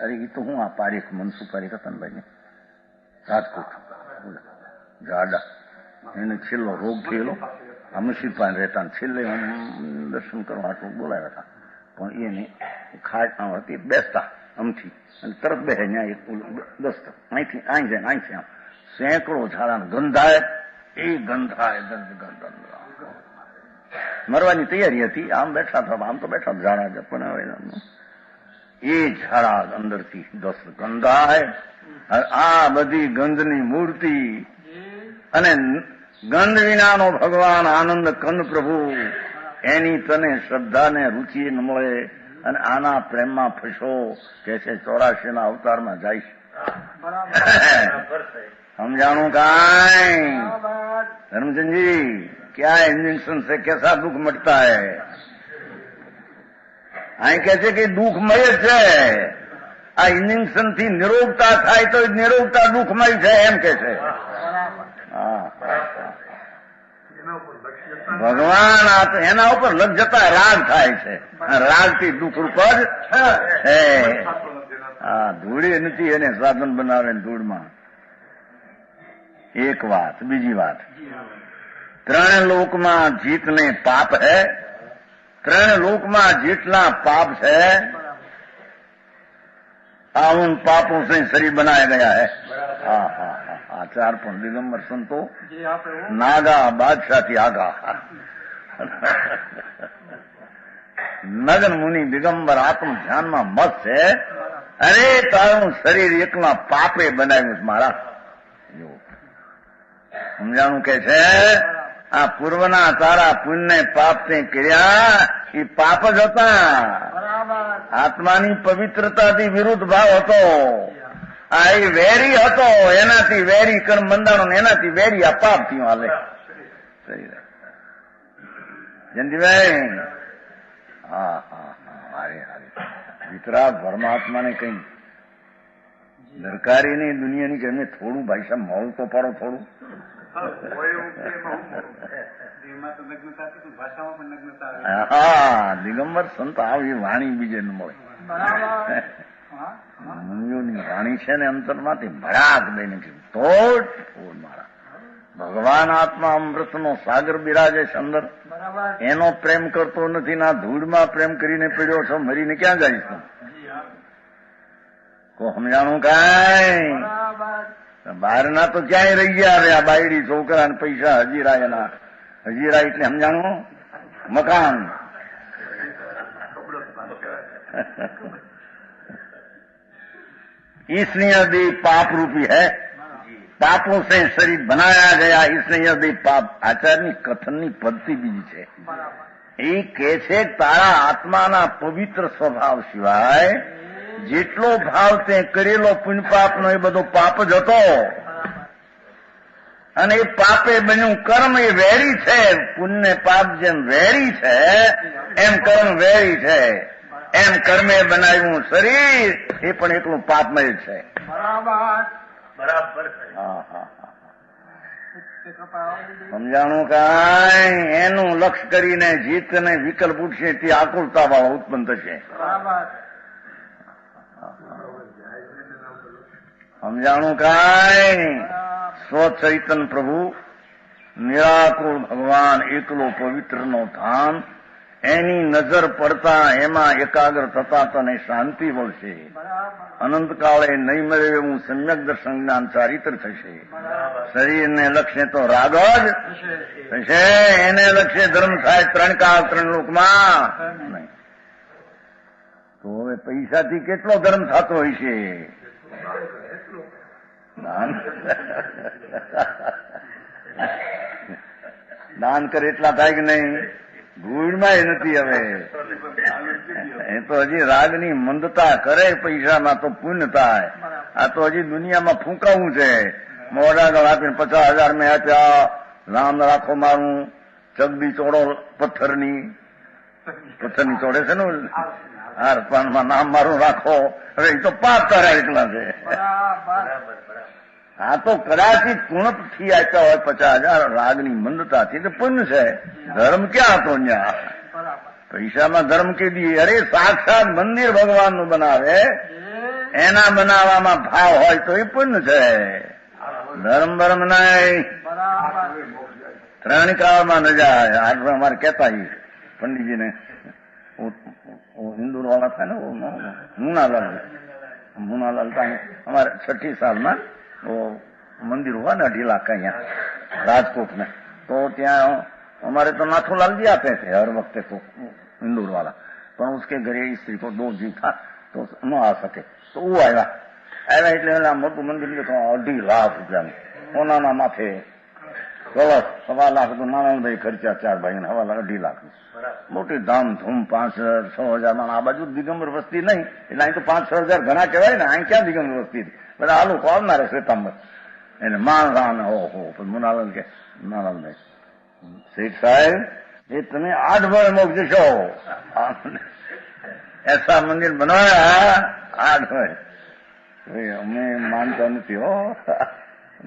S1: અરે એ તો હું આ પારેખ મનસુખ પારેખ હતા ને ભાઈ રાજકોટ ઝાડા, એને છેલ્લો રોગ થયેલો, આ મુશીદભાઈ રહેતા ને છેલ્લે હું દર્શન કરવા આટલું બોલાવ્યા હતા. પણ એને ખાટ હતી, બેસતા આમથી અને તરત બે ત્યાં એક દસ્ત અહીંથી અહીં જાય અહીંથી આમ સેંકડો ઝાડા ગંધાય, એ ગંધાય મરવાની તૈયારી હતી. આમ બેઠા હતા, આમ તો બેઠા ઝાડા, પણ હવે એ ઝાડા અંદરથી દસ્ત ગંધાય. આ બધી ગંધની મૂર્તિ અને ગંધ વિનાનો ભગવાન આનંદ કંદ પ્રભુ, એની તને શ્રદ્ધા ને રુચિ ન મળે અને આના પ્રેમમાં ફસો કે છે 84 ના અવતારમાં જાય. સમજાણું કાંઈ धर्मचंद जी? क्या इंजेक्शन से कैसा दुख मटता है? અહીં કહે છે કે દુઃખમય જ છે. આ ઇન્જેક્શન થી નિરોગતા થાય તો નિરોગતા દુઃખમય છે એમ કે છે. ભગવાન એના ઉપર લગ જતા રાગ થાય છે, રાગ થી દુઃખ રૂપ જ છે. હા, ધૂળી નથી એને સાધન બનાવે ધૂળમાં. એક વાત. બીજી વાત, 3 લોકમાં જીતને પાપ હૈ. 3 લોકમાં જેટલા પાપ છે उन पापों से शरीर बनाया गया है। आचार पर दिगंबर संतो नागा बादशाह थी आगा નગન મુનિ દિગંબર આત્મ ધ્યાનમાં મત છે. અરે તારું શરીર એકલા પાપે બનાવ્યું મારા. સમજાણું કે છે આ પૂર્વના તારા પુણ્ય પાપ તે કર્યા એ પાપ જ હતા. આત્માની પવિત્રતાથી વિરુદ્ધ ભાવ હતો. આ એ વેરી હતો, એનાથી વેરી કર્મ બંધાણો, એનાથી વેરી આ પાપ થયું. હાલે જયંતિભાઈ, હારે વિતરાગ પરમાત્માને કઈ દરકારી નહીં દુનિયાની કે એમને થોડું ભાઈ સાહેબ મોડું તો પાડો થોડું. હા દિગંબર સંત આવી વાણી બીજે ન મળે. મુનિઓની વાણી છે ને અંતરમાંથી ભડાક દઈને તોડ મારા ભગવાન આત્મા અમૃતનો સાગર બિરાજે છે અંદર. એનો પ્રેમ કરતો નથી, ના ધૂળમાં પ્રેમ કરીને પડ્યો છો, મરીને ક્યાં જાય છે? કો સમજાણું કાંઈ બહારના તો ક્યાંય રહી ગયા. હવે આ બાયડી છોકરા ને પૈસા હજીરા, એના હજીરા એટલે સમજાણું મકાન. इसलिए यदि पाप रूपी है, पापों से शरीर बनाया गया, इसलिए यदि पाप. આચાર્યની કથનની પદ્ધતિ બીજી છે. એ કે છે તારા આત્માના પવિત્ર સ્વભાવ સિવાય જેટલો ભાવ તે કરેલો પુણ્ય પાપનો એ બધો પાપ જ હતો. અને એ પાપે બન્યું કર્મ એ વેરી છે. પુણ્ય પાપ જેમ વેરી છે એમ કર્મ વેરી છે. એમ કર્મે બનાવ્યું શરીર એ પણ એટલું પાપમય છે. બરાબર. સમજાણું કાંઈ? એનું લક્ષ્ય કરીને જીત ને વિકલ્પ ઉઠશે તે આકુરતા વાળો ઉત્પન્ન થશે. સમજાણું કાંઈ? સ્વચૈતન પ્રભુ નિરાકુળ ભગવાન એકલો પવિત્રનો ધામ, એની નજર પડતા એમાં એકાગ્ર થતા તને શાંતિ મળશે. અનંતકાળે નહીં મળે એવું સમ્યક દર્શન જ્ઞાન ચારિત્ર થશે. શરીરને લક્ષ્ય તો રાગ જ થશે, એને લક્ષ્ય ધર્મ થાય ત્રણ કાળ ત્રણ લોકમાં નહીં. તો હવે પૈસાથી કેટલો ધર્મ થતો હોય છે? દાન કરે એટલા થાય કે નહીં? ભૂળમાં નથી. હવે એ તો હજી રાગની મંદતા કરે, પૈસામાં તો પુણ્ય થાય. આ તો હજી દુનિયામાં ફૂંકાવું છે. મોઢા આપીને 50,000 મેં આપ્યા, નામ રાખો મારું, ચગડી ચોડો પથ્થરની ચોડે છે ને હારપાનમાં નામ મારું રાખો. હવે એ તો પાપ તારા એટલા છે. આ તો કદાચિત પૂર્ણથી આપ્યા હોય 50,000 રાગની મંદતાથી તો પુણ્ય છે. ધર્મ ક્યાં હતો ત્યાં? પૈસામાં ધર્મ કીધી. અરે સાક્ષાત મંદિર ભગવાનનું બનાવે, એના બનાવવામાં ભાવ હોય તો એ પુણ્ય છે. ધર્મ બરમ નહીં. ત્રણ કાળમાં ન જાય. આજ અમારે કહેતા પંડિતજીને હિન્દુ વાળા થાય ને મુનાલાલ અમારે 6ઠી સાલમાં મંદિર हुआ ना 2.5 लाख का यहाँ राजकोट में, तो ત્યાં हमारे तो नाथूलाल जी आते थे हर वक्त तो इंदौर वाला, पर उसके घरे स्त्री को 2 जीव था तो न आ सके, तो वो आया એટલે મોટું મંદિર તો 2.5 લાખ રૂપિયાનું ઓનાના માથે કલશ 1.25 લાખ તો નારાયણભાઈ ખર્ચા 4 ભાઈ 2.5 લાખ મોટી ધામધૂમ 5,000-6,000 માં. આ બાજુ દિગંબર વસ્તી નહીં એટલે અહીં તો 5,000-6,000 ઘણા કહેવાય ને. અહીં ક્યાં દિગંબર વસ્તી? બધા આ લોકો આવનારે શ્વેતાંબર એને માણસાન ઓહો. મુનાલાલ કે નારાયણભાઈ શેઠ સાહેબ એ તમે 8 વર્ષ મોક્ષ જશો, એસા મંદિર બનાવ્યા 8 વર્ષ. અમે માનતા નથી હો.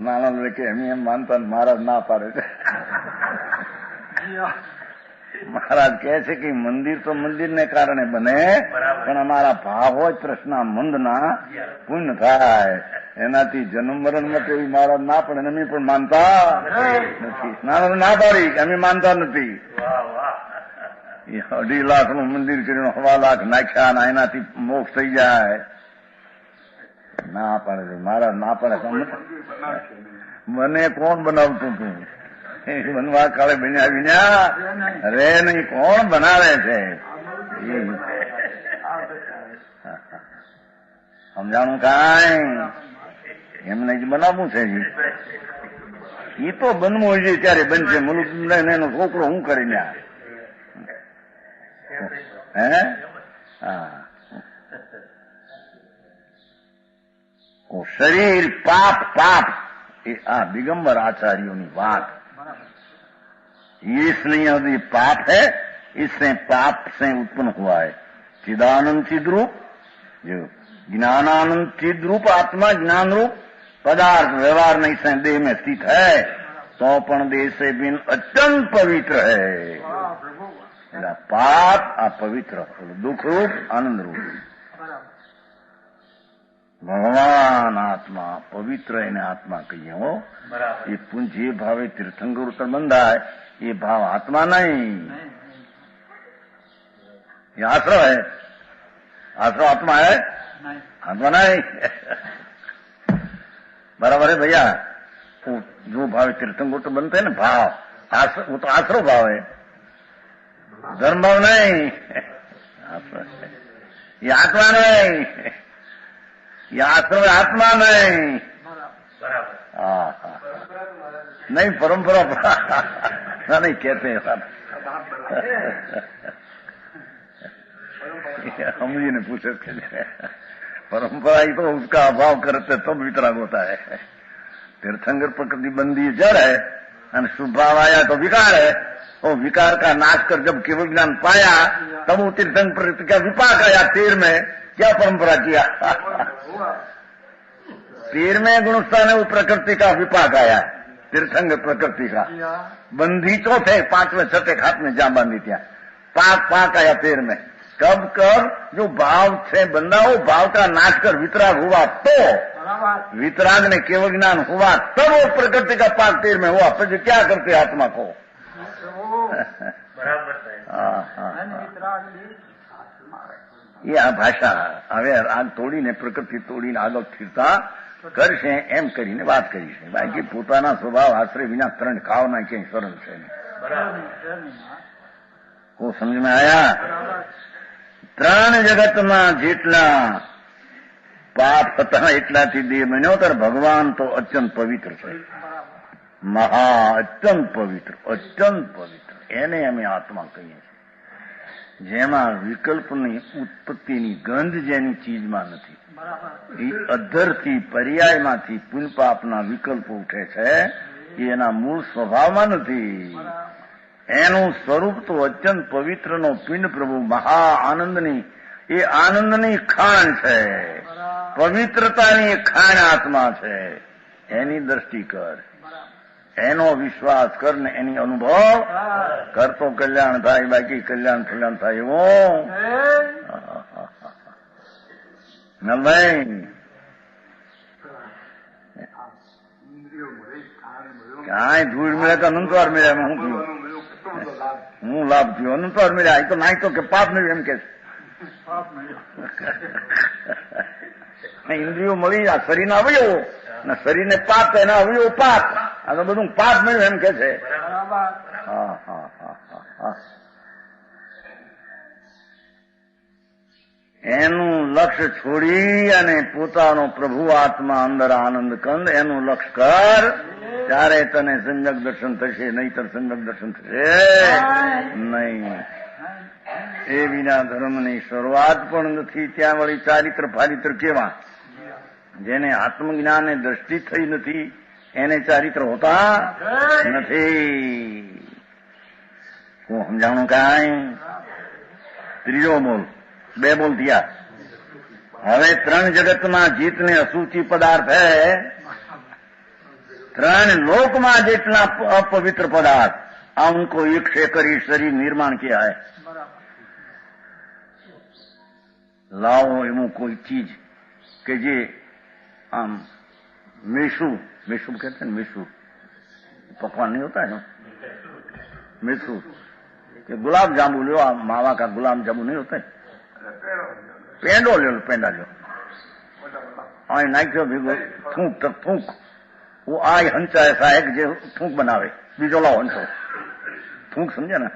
S1: નારાયણભાઈ કે અમે એમ માનતા મહારાજ ના પાડે છે. મહારાજ કહે છે કે મંદિર તો મંદિરને કારણે બને, પણ અમારા ભાવ હોય પ્રશ્ના મંદના પુણ્ય થાય. એનાથી જન્મ મરણ માટે એવી મહારાજ ના પડે. અમે પણ માનતા નથી. ના પાડી અમે માનતા નથી. 2.5 લાખનું મંદિર કરીને 1.25 લાખ નાખ્યા, એનાથી મોક્ષ થઈ જાય. ના પાડે મારા ના પાડે મને કોણ બનાવતું તું બનવા કાળે બન્યા વિના રે નહીં કોણ બનાવે છે સમજાણું કાંઈ એમને જ બનાવવું છે એ તો બનવું જોઈએ ત્યારે બનશે મુલુક એનો છોકરો હું કરીને હે હા शरीर पाप पाप આ दिगंबर आचार्यों बात ये इसलिए यदि पाप है इससे पाप से उत्पन्न हुआ है चिदानंद चिद रूप जो ज्ञानानंद चिद रूप आत्मा ज्ञान रूप पदार्थ व्यवहार नहीं से देह में स्थित है तो पण देह से बिन अत्यंत पवित्र है पाप आ पवित्र दुख रूप आनंद रूप ભગવાન આત્મા પવિત્ર એને આત્મા કહીએ હો એ પુંજ જે ભાવે તીર્થંકર ઉત્તર બંધાય એ ભાવ આત્મા નહીં ये आश्रव है आश्रव आत्मा है आत्मा नहीं बराबर है भैया तो जो भाव तीर्थंकर तो बनते हैं ना भाव वो तो आश्रव भाव है धर्म भाव नहीं आश्रव ये आत्मा नहीं ये आश्रम आत्मा नहीं नहीं परंपरा नहीं कहते हैं हम जी ने पूछे परंपरा ही तो उसका अभाव करते तब वितराग होता है तीर्थंकर प्रकृति बंदी जड़ है और शुभ भाव आया तो विकार है वो विकार का नाश कर जब केवल ज्ञान पाया तब वो तीर्थंकर प्रकृति का विपाक आया तीर में क्या परंपरा किया तीर में गुणस्थान है वो प्रकृति का विपाक आया तीर्थंकर प्रकृति का बंदी चौथे पांचवें छठे हाथ में जा बांधी त्या पाक पाक आया तीर में कब कब जो भाव से बंदा हो भाव का नाश कर वितराग हुआ तो वितराग ने केवल ज्ञान हुआ तब वो प्रकृति का पाक तीर में हुआ फिर क्या करते आत्मा को ये आ भाषा હવે રાગ તોડીને પ્રકૃતિ તોડીને આગળ સ્થિરતા કરશે એમ કરીને વાત કરી છે બાકી પોતાના સ્વભાવ આશ્રય વિના ત્રણ ખાવના ક્યાંય સરળ છે કો સમજ में आया ત્રણ જગતમાં જેટલા પાપ હતા એટલાથી દેહ બન્યો ત્યારે ભગવાન તો અત્યંત પવિત્ર છે મહા અત્યંત પવિત્ર એને અમે આત્મા કહીએ છીએ જેમાં વિકલ્પની ઉત્પત્તિની ગંધ જેની ચીજમાં નથી એ અધરથી પર્યાયમાંથી પુણ્યપાપના વિકલ્પો ઉઠે છે એ એના મૂળ સ્વભાવમાં નથી એનું સ્વરૂપ તો અત્યંત પવિત્રનો પિંડ પ્રભુ મહા આનંદની એ આનંદની ખાણ છે પવિત્રતાની ખાણ આત્મા છે એની દ્રષ્ટિ કર એનો વિશ્વાસ કર ને એની અનુભવ કરતો કલ્યાણ થાય બાકી કલ્યાણ થાય એવો નલભાઈ કાંઈ ધૂળ મળે તો અનંતવાર મળ્યા હું પીવું હું લાભ થયો અનંતવાર મળ્યા એ તો નાય તો કે પાપ મળ્યું એમ કે ઇન્દ્રિયો મળી આ શરીરના અવયવો ને શરીરને પાપ એના અવયવો પાપ આ તો બધું પાપ મળ્યું એમ કે છે એનું લક્ષ્ય છોડી અને પોતાનો પ્રભુ આત્મા અંદર આનંદ કંદ એનું લક્ષ્ય કર ત્યારે તને સંજક દર્શન થશે નહીતર સંજક દર્શન થશે નહીં એ વિના ધર્મની શરૂઆત પણ નથી ત્યાં વળી ચારિત્ર ફારિત્ર કેવા જેને આત્મજ્ઞાને દ્રષ્ટિ થઈ નથી એને ચારિત્ર હોતા નથી હું સમજાણું કાંઈ ત્રીજો બોલ બે બોલ થયા હવે ત્રણ જગતમાં જીતને અસુચિ પદાર્થ હે ત્રણ લોકમાં જેટલા अपवित्र पदार्थ उनको एक से કરી શરીર નિર્માણ किया है લાવો એવું કોઈ ચીજ કે જે આમ મેસૂર कहते हैं मैसूर पकवान नहीं होता है मैसूर कि गुलाब जामुन लो मावा का गुलाब जामुन नहीं होता है पेंडो ले लो पेंडा लो અહીં નાખ્યો ભેગો થૂંક તો થૂંક वो आय हंचा ऐसा है कि जो थूक बनावे बीजो लाओ हंसो थूक समझे ना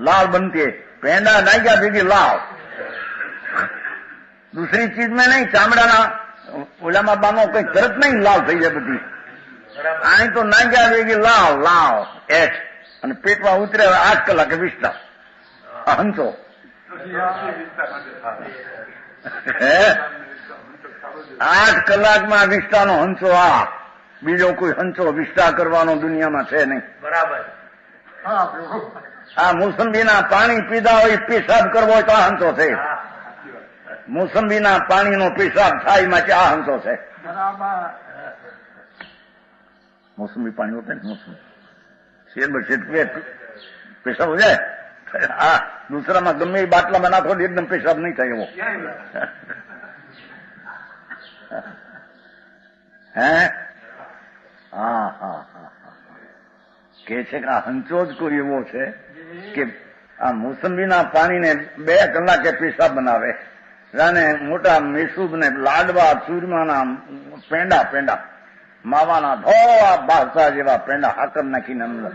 S1: लाल बनती है पेंडा नहीं क्या देगी लाल दूसरी चीज में नहीं चामड़ा ना ओलामा बानो कोई तरत नहीं लाल थी जाए बधी आई तो नहीं क्या देगी लाल लाल एट અને પેટમાં ઉતરે 8 કલાકે વિષ્ટા હંસો હે 8 કલાકમાં વિષ્ટાનો હંસો આ બીજો કોઈ હંસો વિષ્ટા કરવાનો દુનિયામાં છે નહીં. બરાબર. આ મોસંબીના પાણી પીધા હોય પેશાબ કરવો હોય તો આ હંસો છે. મોસંબીના પાણીનો પેશાબ થાય માં આ હંસો છે. મોસંબી પાણી હોતે ને મોસંબી શેર બશેર પેશાબ હો જાય. હા દૂસરામાં ગમે એ બાટલામાં નાખો એકદમ પેશાબ નહીં થાય એવો. હે હા હા હા કે છે કે આ હંચો જ કોઈ એવો છે કે આ મોસંબીના પાણીને 2 કલાકે પેશાબ બનાવે. જાણે મોટા મેસૂબ ને લાડવા ચૂરમાના પેંડા પેંડા માવાના ધોળા બાસા જેવા પેંડા હાકર નાખીને અંદર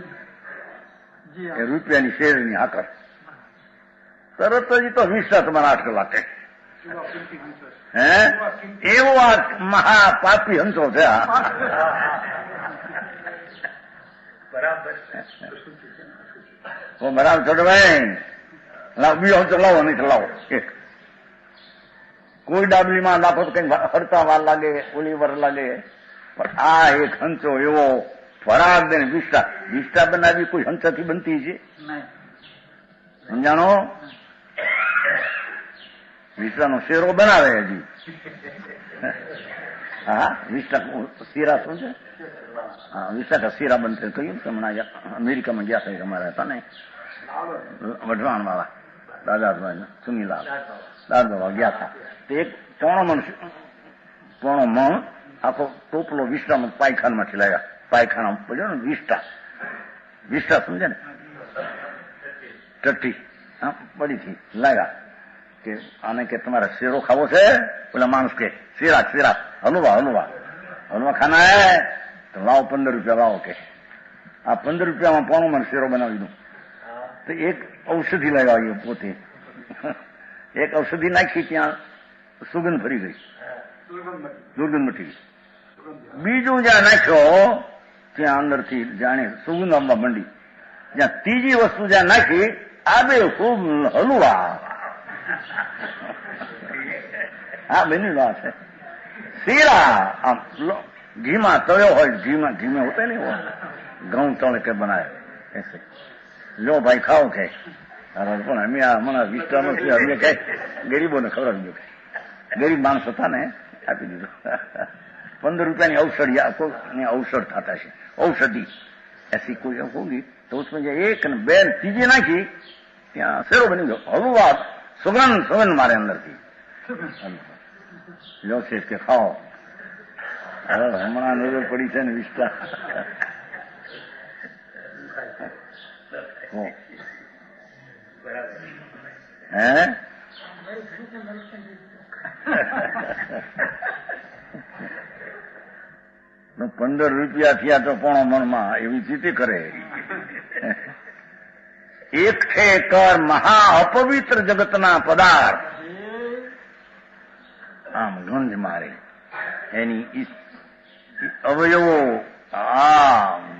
S1: એ રૂપિયાની શેરની હાકર તરત જ તો વિષ્ટા તમારા 8 કલાકે. હે એવો આ મહાપાપી હંસો છે. બરાબર છોડ ભાઈ બીજો હંસો લાવો નહીં લાવો એક કોઈ ડાબલીમાં નાખો તો કઈ હરતા વાર લાગે ઓલી વાર લાગે પણ આ એક હંસો એવો ફરાગ દે વિષ્ટા વિષ્ટા બનાવી કોઈ હંસાથી બનતી છે સમજાણો. વિષ્ટાનો શેરો બનાવે હજી. હા વિષ્ટા શીરા શું છે. હા વિષ્ટા કા શીરા બનતે કહ્યું હમણાં અમેરિકામાં ગયા હતા અમારા હતા ને વઢવાણ વાળા દાદાભાઈ સુનીલાલ દાદા ગયા હતા તો એક પોણો મણ આખો ટોપલો વિષ્ટામાં પાયખાનામાંથી લાવ્યા. પાયખાના પડ્યો ને વિષ્ટા સમજે ને ટટ્ટી પડીથી લાવ્યા કે આને કે તમારે શેરો ખાવો છે. પેલા માણસ કે શીરા હલવા ખાના હે તો લાવો 15 રૂપિયા લાવો કે આ 15 રૂપિયામાં પોણો મને શેરો બનાવી દઉં. તો એક ઔષધિ લગાવી પોતે એક ઔષધિ નાખી ત્યાં સુગંધ ફરી ગઈ દુર્ગંધ મટી ગઈ. બીજું જ્યાં નાખ્યો ત્યાં અંદરથી જાણે સુગંધ આવવા માંડી. જ્યાં ત્રીજી વસ્તુ જ્યાં નાખી આ બે ખૂબ હલવા. હા બેની વાત છે. શીરા આમ ઘીમાં તળ્યો હોય ઘીમાં હોતે નહીં હોય ઘઉં તળ કે બનાવે એસે લો ભાઈ ખાઓ કે પણ અમે હમણાં વિસ્તારમાં અમે કઈ ગરીબોને ખવડાવી દો ગરીબ માણસ હતા ને આપી દીધું. 15 રૂપિયાની ઔષધ થતા છે ઔષધિ એસી કોઈ હોગી તો उसमें एक ने 2 ત્રીજી નાખી ત્યાં શેરો બની ગયો. હળવા સુગંધ મારે અંદરથી લો છે કે ખાઓ. હમણાં નજર પડી છે ને વિસ્તા હે 15 રૂપિયા થયા તો પોણો મણમાં એવી સ્થિતિ કરે. એક છે કર મહા અપવિત્ર જગતના પદાર્થ આમ ગંધ મારે એની અવયવો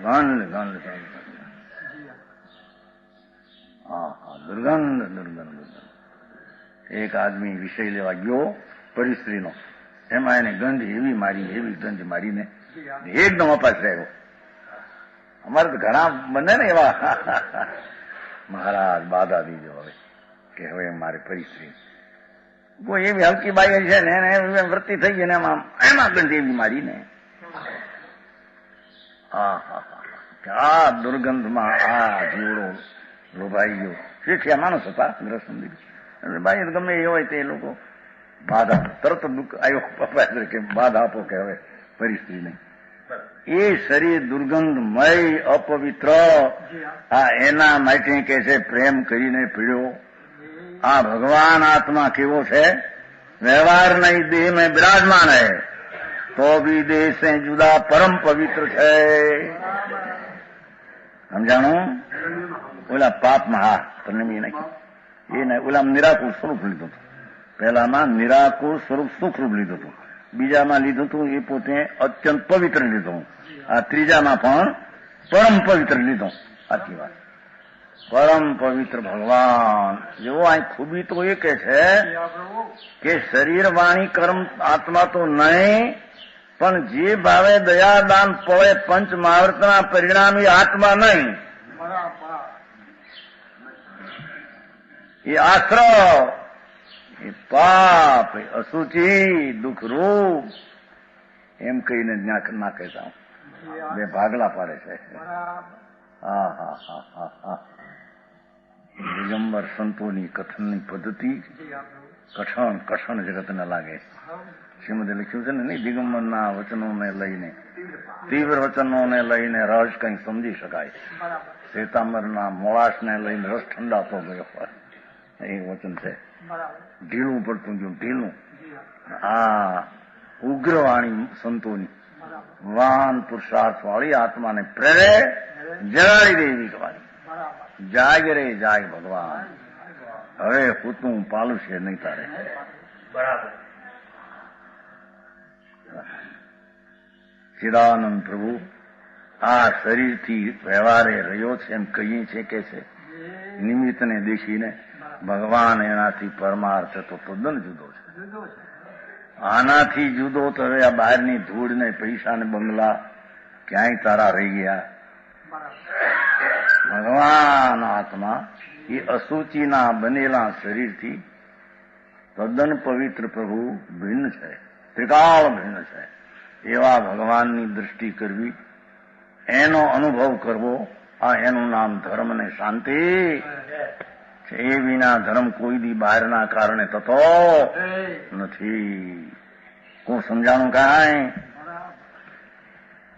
S1: ગંધ દુર્ગંધ. એક આદમી વિષય લેવા ગયો પરિસ્ત્રીનો એમાં એને ગંધ એવી ગંધ મારીને એકદમ અપાસ રહ્યો. અમારે તો ઘણા બને ને એવા મહારાજ બાધા દીધો હવે કે હવે મારે પરિસ્ત્રી કોઈ એવી હલકી બાઈ છે ને એને વૃત્તિ થઈ ગઈ ને એમાં ગંધ એવી મારીને આ દુર્ગંધમાં આ જીવડો લોભાઈ ગયો. શેઠિયા માણસ હતા ગ્રસમંદિર બાઈ ગમે એ હોય તે લોકો બાધા તરત દુઃખ આવ્યો પપ્પા કે બાધા આપો કે હવે પરિસ્થિતિ નહીં. એ શરીર દુર્ગંધમય અપવિત્ર આ એના માટે કે છે પ્રેમ કરીને પીડ્યો. આ ભગવાન આત્મા કેવો છે વ્યવહાર નહીં દેહ में विराजमान है તો બી દેહ સે જુદા પરમ પવિત્ર છે. સમજાણું? ઓલા પાપમાં હા પરણમી નાખી એ નહીં, ઓલા નિરાકુર સ્વરૂપ લીધું હતું. પહેલામાં નિરાકુર સ્વરૂપ સુખરૂપ લીધું હતું, બીજામાં લીધું હતું એ પોતે અત્યંત પવિત્ર લીધું, આ ત્રીજામાં પણ પરમ પવિત્ર લીધું. સાચી વાત. પરમ પવિત્ર ભગવાન જેવો અહીં ખૂબી તો એ કે છે કે શરીર વાણી કર્મ આત્મા તો નહીં, પણ જે ભાવે દયાદાન પળે પંચ મહાવર્તના પરિણામી આત્મા નહીં. એ આશ્રવ, એ પાપ, એ અશુચિ, દુઃખરૂપ એમ કહીને ના કહેતા બે ભાગલા પાડે છે. હા હા હા હા હા. દિગંબર સંતોની કથનની પદ્ધતિ કઠણ જગતને લાગે. શ્રીમદે લખ્યું છે ને નહીં, દિગંબરના વચનોને લઈને, તીવ્ર વચનોને લઈને રસ કંઈ સમજી શકાય. શ્વેતાંબરના મોળાશને લઈને રસ ઠંડાતો ગયો હોય એ વચન છે. ઢીલું પડતું ગયું, ઢીલું. આ ઉગ્રવાણી સંતોની વાન પુરુષાર્થ વાળી આત્માને પ્રેરે જગાડી દે એવી કવાય. જાગ રે જાગ ભગવાન, હવે પૂતું પાલું છે નહીં તારે. બરાબર. ચિદાનંદ પ્રભુ આ શરીરથી વ્યવહારે રહ્યો છે એમ કહીએ છે કે છે નિમિત્તને દેખીને ભગવાન એનાથી પરમાર્થ તો તદ્દન જુદો છે. આનાથી જુદો તો હવે આ બહારની ધૂળ ને પૈસા ને બંગલા ક્યાંય તારા રહી ગયા. ભગવાન આત્મા એ અશુચિના બનેલા શરીરથી તદ્દન પવિત્ર પ્રભુ ભિન્ન છે, ત્રિકાળ ભિન્ન છે. એવા ભગવાનની દૃષ્ટિ કરવી, એનો અનુભવ કરવો, આ એનું નામ ધર્મ ને શાંતિ છે. એ વિના ધર્મ કોઈ દી બહારના કારણે થતો નથી. को समझाणु कहा है?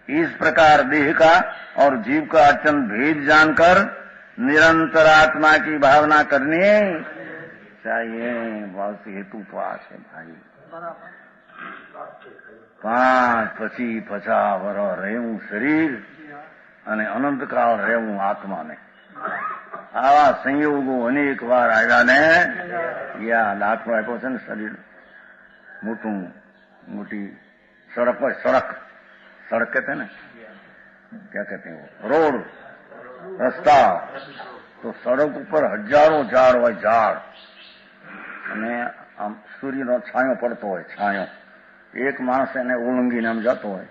S1: इस प्रकार देह का और जीव का अत्यंत भेद जानकर निरंतर आत्मा की भावना करनी चाहिए. बस हेतु तो आ है भाई. 5 પછી 50 વર્ષ રહેવું શરીર અને અનંતકાળ રહેવું આત્માને. આવા સંયોગો અનેક વાર આવ્યા ને. યા દાખલો આપ્યો છે ને, શરીર मोटी सड़क पर सड़क कहते हैं ना, क्या कहते हैं वो, रोड रस्ता. तो सड़क ऊपर हजारों झाड़ હોય, ઝાડ, અને આમ સૂર્યનો છાંયો પડતો હોય, છાંયો. એક માણસ એને ઓળંગીને આમ જતો હોય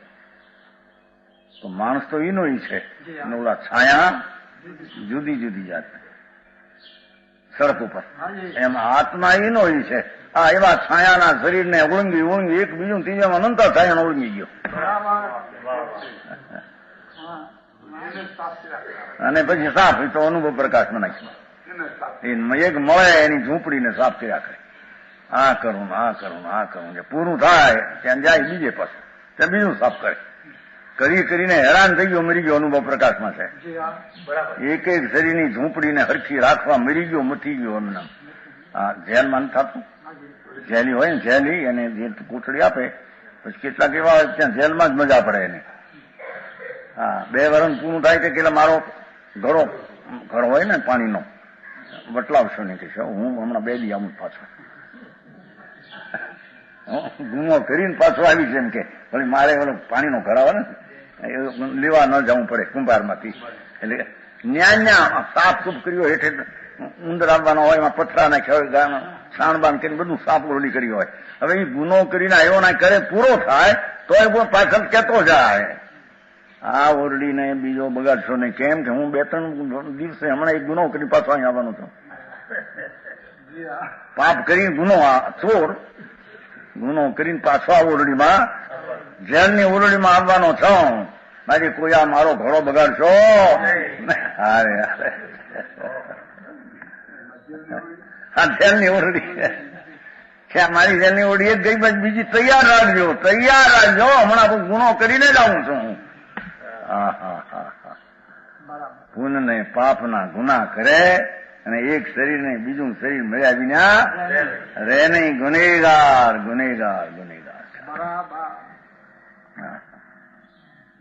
S1: તો માણસ તો એનો છે, અને ઓલા છાયા જુદી જુદી જાત સડક ઉપર. એમ આત્મા એનો છે. આ એવા છાયાના શરીરને ઓળંગી એક બીજું ત્રીજામાં અનંત છાયાને ઓળંગી ગયો. અને પછી સાફ તો અનુભવ પ્રકાશમાં નાખ્યો. એક મળે એની ઝૂંપડીને સાફ કર્યા કરે. આ કરું આ કરું આ કરું, જે પૂરું થાય ત્યાં જાય બીજે પાછું, ત્યાં બીજું સાફ કરે. કરીને હેરાન થઈ ગયો, મરી ગયો. અનુભવ પ્રકાશમાં છે. એક એક શરીરની ઝૂંપડીને હરખી રાખવા મરી ગયો, મથી ગયો. એમને આ જેલમાં થતું, જેલી હોય ને, જેલી એને જે કોટડી આપે, પછી કેટલાક એવા હોય ત્યાં જેલમાં જ મજા પડે એને. હા, 2 વર્ષ પૂરું થાય કે મારો ઘર હોય ને પાણીનો, બટલાવશો નહીં કે હું હમણાં 2 દી આવું પાછો. ગુમો કરીને પાછો આવી છે એમ કે ભલે મારે ઓલો પાણીનો ઘર આવે ને લેવા ન જવું પડે કુંભારમાંથી. એટલે ન્યા સાફ સૂફ કર્યો, હેઠે ઉંદર આવવાનો હોય, એમાં પથરા નાખ્યા હોય, છાણબાણ કરીને બધું સાફ ઓરડી કરી હોય. હવે એ ગુનો કરીને આવ્યો ના કરે, પૂરો થાય તો એ પાછળ કહેતો જાય આ ઓરડીને બીજો બગાડશો નહીં. કેમ કે હું 2-3 દિવસે હમણાં એક ગુનો કરી પાછો અહીં આવવાનો છું. પાપ કરીને ગુનો, ચોર ગુનો કરીને પાછો આ ઓરડીમાં, જેલની ઓરડીમાં આવવાનો છો. મારી કોઈ આ મારો ઘોડો બગાડશો. અરે આ જેલની ઓરડી છે, મારી જેલની ઓરડી એક ગઈ, બીજી તૈયાર રાખજો, હમણાં ગુનો કરીને જ આવું છું. પુણ્ય પાપના ગુના કરે અને એક શરીરને બીજું શરીર મળ્યા વિના રે નહીં. ગુનેગાર ગુનેગાર ગુનેગાર.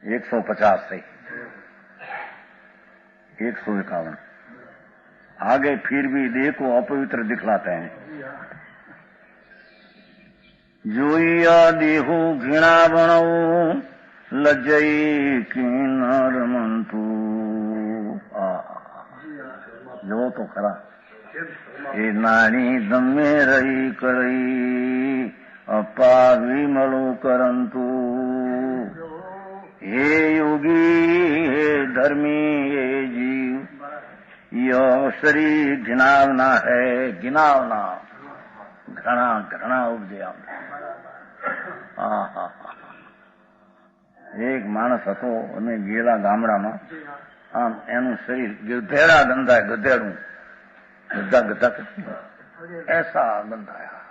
S1: 150 થઈ, 151। आगे फिर भी देह को अपवित्र दिखलाते हैं। जोइया देहु घृणा बणो लज्जई किन्नर मंतु। जो तो खरा એ નાની દમે રહી કરી અપા વિમળું કરંતુ। હે યોગી હે ધર્મી હે જીવ યો શરીર ઘિનાવના હૈ, ઘિનાવના ઘણા ઘણા ઉપજે આમ। એક માણસ હતો અને ગયેલા ગામડામાં, આમ એનું શરીર ગધેડા ગંધાય, ગધેડું ગધા ગધા એસા ગંધાયા,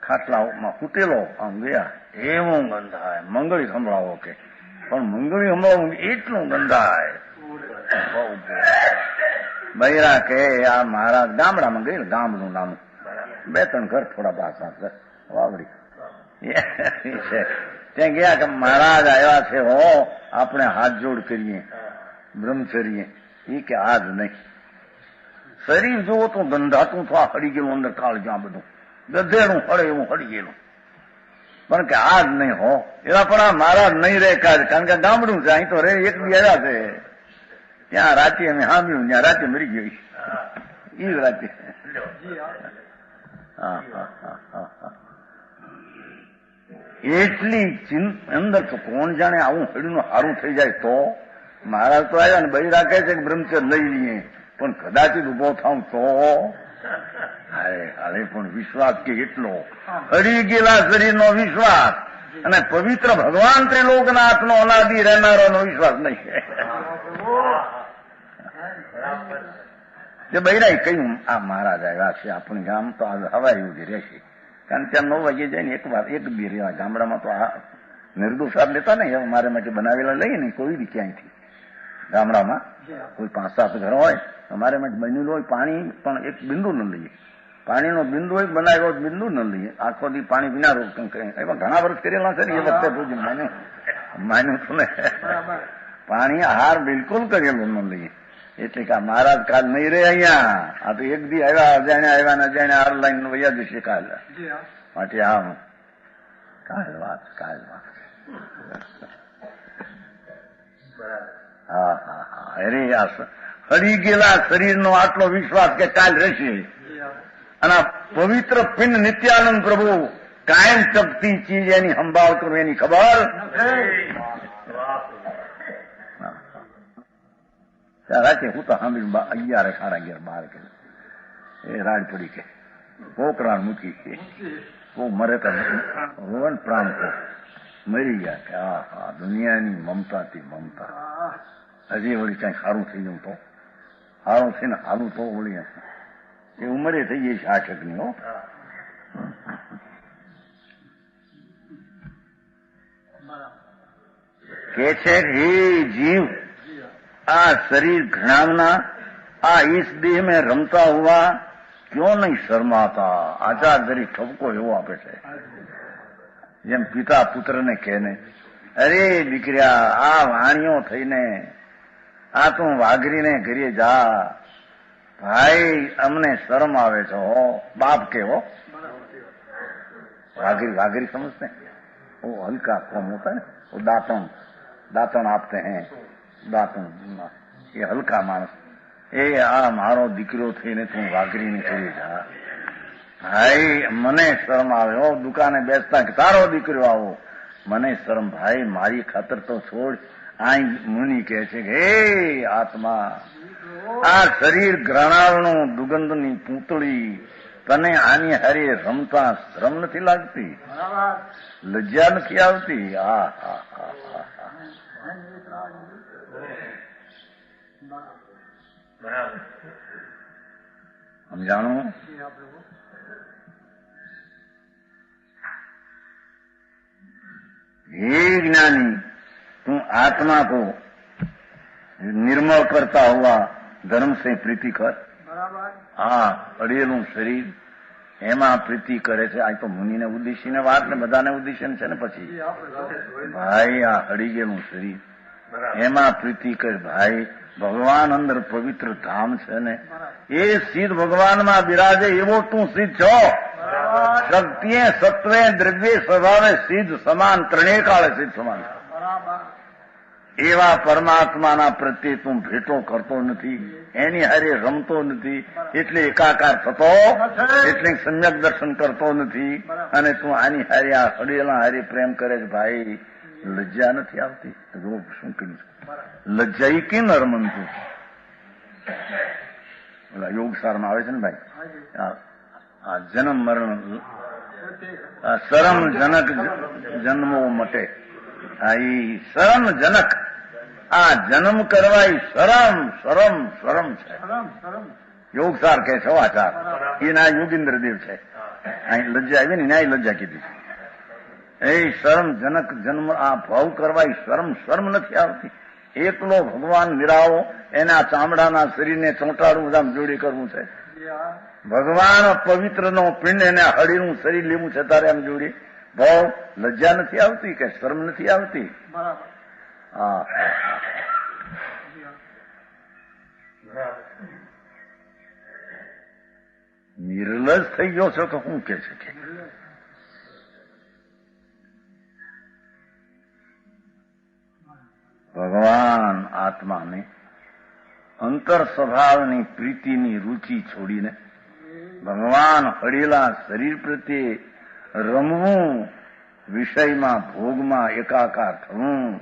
S1: ખાટલામાં કૂટેલો આમ ગયા, એવું ગંધાય। મંગળી સંભળાવો કે, પણ મંગળી સંભળાવું એટલું ગંધાય બહુ। બૈરા કે આ મહારાજ ગામડામાં ગયેલા, ગામનું નામ 2-3 ઘર થોડા પાછા વાવડી છે, ત્યાં ગયા કે મહારાજ આવ્યા છે હો, આપણે હાથ જોડ કરીએ, બ્રહ્મચર્ય। એ કે આજ નહીં, શરીર જોવો તો ગંધાતું તો આ હળી ગયેલું, અંદર કાળ જ્યાં બધું ગધેડું હળે એવું હળી ગયેલું, પણ કે આજ નહીં હો। એવા પણ આ મહારાજ નહીં રહે કાજ, કારણ કે ગામડું છે, અહીં તો રે એક દી આવ્યા છે, ત્યાં રાતે અમે સાંભળ્યું, ત્યાં રાતે મરી ગઈ એ રાતે। એટલી અંદર તો કોણ જાણે આવું હળીનું સારું થઈ જાય તો। મહારાજ તો આવ્યા ને બૈરા કહે છે કે બ્રહ્મચર્ય લઈ લઈએ, પણ કદાચિત ઉભો થાવ તો હાલે પણ વિશ્વાસ કે એટલો હળી ગયેલા શરીરનો વિશ્વાસ અને પવિત્ર ભગવાન ત્રિલોકનાથનો અનાદિ રહેનારોનો વિશ્વાસ નહીં। તે બૈરાએ કહ્યું આ મહારાજ આવ્યા છે આપણી ગામ, તો આ હવાઈ ઉભી રહેશે, કારણ કે 9 વાગે જાય ને એક બી રહ્યા ગામડામાં તો આ નિર્દોષ લેતા નહીં, હવે મારે માટે બનાવેલા લઈએ ને કોઈ બી ક્યાંયથી ગામડામાં કોઈ 5-7 ઘર હોય, અમારે માટે બનેલું હોય પાણી પણ એક બિંદુ ન લઈએ, પાણીનો બિંદુ હોય બનાવ્યો બિંદુ ન લઈએ, આખો દી પાણી વિના રોગ એમાં ઘણા વર્ષ કરેલા છે ને, એ વખતે માન્યું તો ને પાણી આહાર બિલકુલ કરેલું ન લઈએ। એટલે કે મહારાજ કાલ નહીં રહે અહીંયા, આ તો એક દી આવ્યા, અજાણે આવ્યા ને અજાણે હાર લાઈન વૈયા જશે કાલ, માટે આમ કાલ વાત હા હા હા। અરે આ હળી ગયેલા શરીરનો આટલો વિશ્વાસ કે કાલ રહેશે, અને પવિત્ર પિંડ નિત્યાનંદ પ્રભુ કાયમ ચપતી ચીજ એની સંભાળ કરું એની ખબર। રાતે હું તો સાંભળ્યું 11, 11:30, 12 કે એ રાડ પડી કે પોકરાણ મૂકી કે બહુ મરે તો રોવન પ્રાણ તો મરી ગયા કે હા દુનિયાની મમતાથી મમતા। હજી વળી કઈ સારું થઈ ગયું તો સારું થઈને સારું તો વળી એ ઉંમરે થઈ ગઈ છે 8-ની હો। કે છે હે जीव आ शरीर घृणावना आ इस देह में रमता हुआ क्यों नहीं शर्माता। आचार दरी ठपको एवो આપે છે, જેમ પિતા પુત્રને કહે ને, અરે દીકરા આ વાણીઓ થઈને આ તું વાઘરીને ઘરે જા, ભાઈ અમને શરમ આવે છે હો। બાપ કે હો वाघरी समझते हैं, वो हल्का कौन होता है, वो दातन आपते हैं, दातन ये हल्का मानस, એ આ મારો દીકરો થઈને તું વાઘરીને કરી જા, ભાઈ મને શરમ આવે હો। દુકાને બેસતા કે તારો દીકરો આવો, મને શરમ ભાઈ, મારી ખાતર તો છોડ। આ મુનિ કહે છે કે હે આત્મા, આ શરીર ઘૃણાવનું દુર્ગંધની પૂતળી, તને આની હારે રમતા શરમ નથી લાગતી, લજ્જા નથી આવતી। હા હા હા હા समझाणु। हे ज्ञानी, तुम आत्मा को निर्मल करता हुआ धर्म से प्रीति कर। हाँ, अड़ेलू शरीर એમાં પ્રીતિ કરે છે. આ તો મુનિને ઉદ્દેશીને વાત ને બધાને ઉદ્દેશીને છે ને. પછી ભાઈ આ હળી ગયેલું શરીર એમાં પ્રીતિ કરે. ભાઈ ભગવાન અંદર પવિત્ર ધામ છે ને, એ સિદ્ધ ભગવાનમાં બિરાજે એવો તું સિદ્ધ છો. શક્તિએ સત્વે દ્રવ્ય સ્વભાવે સિદ્ધ સમાન, ત્રણેય કાળે સિદ્ધ સમાન. એવા પરમાત્માના પ્રત્યે તું ભેટો કરતો નથી, એની હારે રમતો નથી, એટલે એકાકાર થતો, એટલે સમ્યક દર્શન કરતો નથી, અને તું આની હારે આ હળેલા હારે પ્રેમ કરે છે. ભાઈ લજ્જા નથી આવતી? શું કહ્યું? લજ્જાઈ કે નરમંતું ઓલા યોગસારમાં આવે છે ને ભાઈ, આ જન્મ મરણ શરમ જનક જન્મો મટે. આ ઈ શરમ જનક, આ જન્મ કરવા એ શરમ શરમ શરમ છે. યોગસાર કે છે આચાર, એના યોગીન્દ્ર દેવ છે. અહીં લજ્જા આવી ને ન્યાય લજ્જા કીધી. એ શરમ જનક જન્મ, આ ભાવ કરવા એ શરમ શરમ નથી આવતી. એકલો ભગવાન નિરાવો, એના ચામડાના શરીરને ચોંટાડવું, બધા જોડી કરવું છે. ભગવાન પવિત્રનો પિંડ એને હળીનું શરીર લેવું છે, તારે એમ જોડી ભાવ લજ્જા નથી આવતી કે શરમ નથી આવતી? હા, નિર્લજ થઈ ગયો છો તો શું કે છે? ભગવાન આત્માને અંતર સ્વભાવની પ્રીતિની રુચિ છોડીને ભગવાન હળેલા શરીર પ્રત્યે રમવું, વિષયમાં ભોગમાં એકાકાર થવું.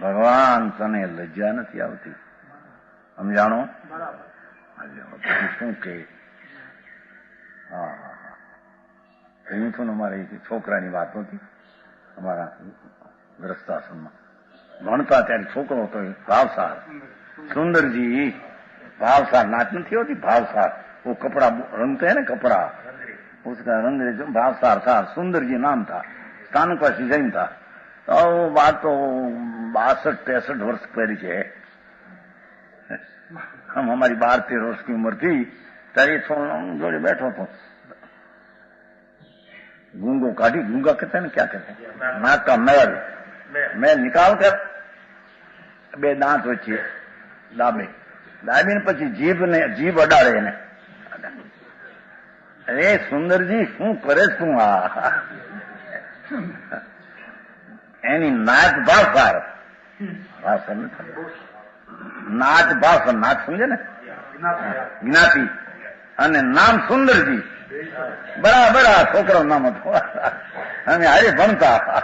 S1: ભગવાન તને લજ્જા નથી આવતી? સમજાણો? શું કે હા કહ્યું હતું ને, અમારે છોકરાની વાત હતી. અમારા ગ્રસ્તાશ્રમમાં ભણતા ત્યારે છોકરો હતો ભાવસાર, સુંદરજી भावसार नाच नहीं होती, भावसार वो कपड़ा रंगते हैं ना कपड़ा, उसका रंग जो भावसार था, सुंदर जी नाम था, स्थान का डिजाइन था। तो वो बात तो 62-63 वर्ष पहले है। हम हमारी 12-13 वर्ष की उम्र थी, तारी जोड़े बैठो तो गूंगो काटी, गूंगा कहते हैं ना, क्या कहते हैं, नाक का मैल निकाल कर बे दांत वच्चे दाबे, दाबीने પછી જીભ અડાડે એને। અરે સુંદરજી શું કરે તું? આ એની નાચ ભાષા, ભાષા નથી, નાચ ભાષા, નાચ સમજે ને, જ્ઞાતિ અને નામ સુંદરજી, બરાબર આ છોકરો નામ હતો। અમે હારે ભણતા,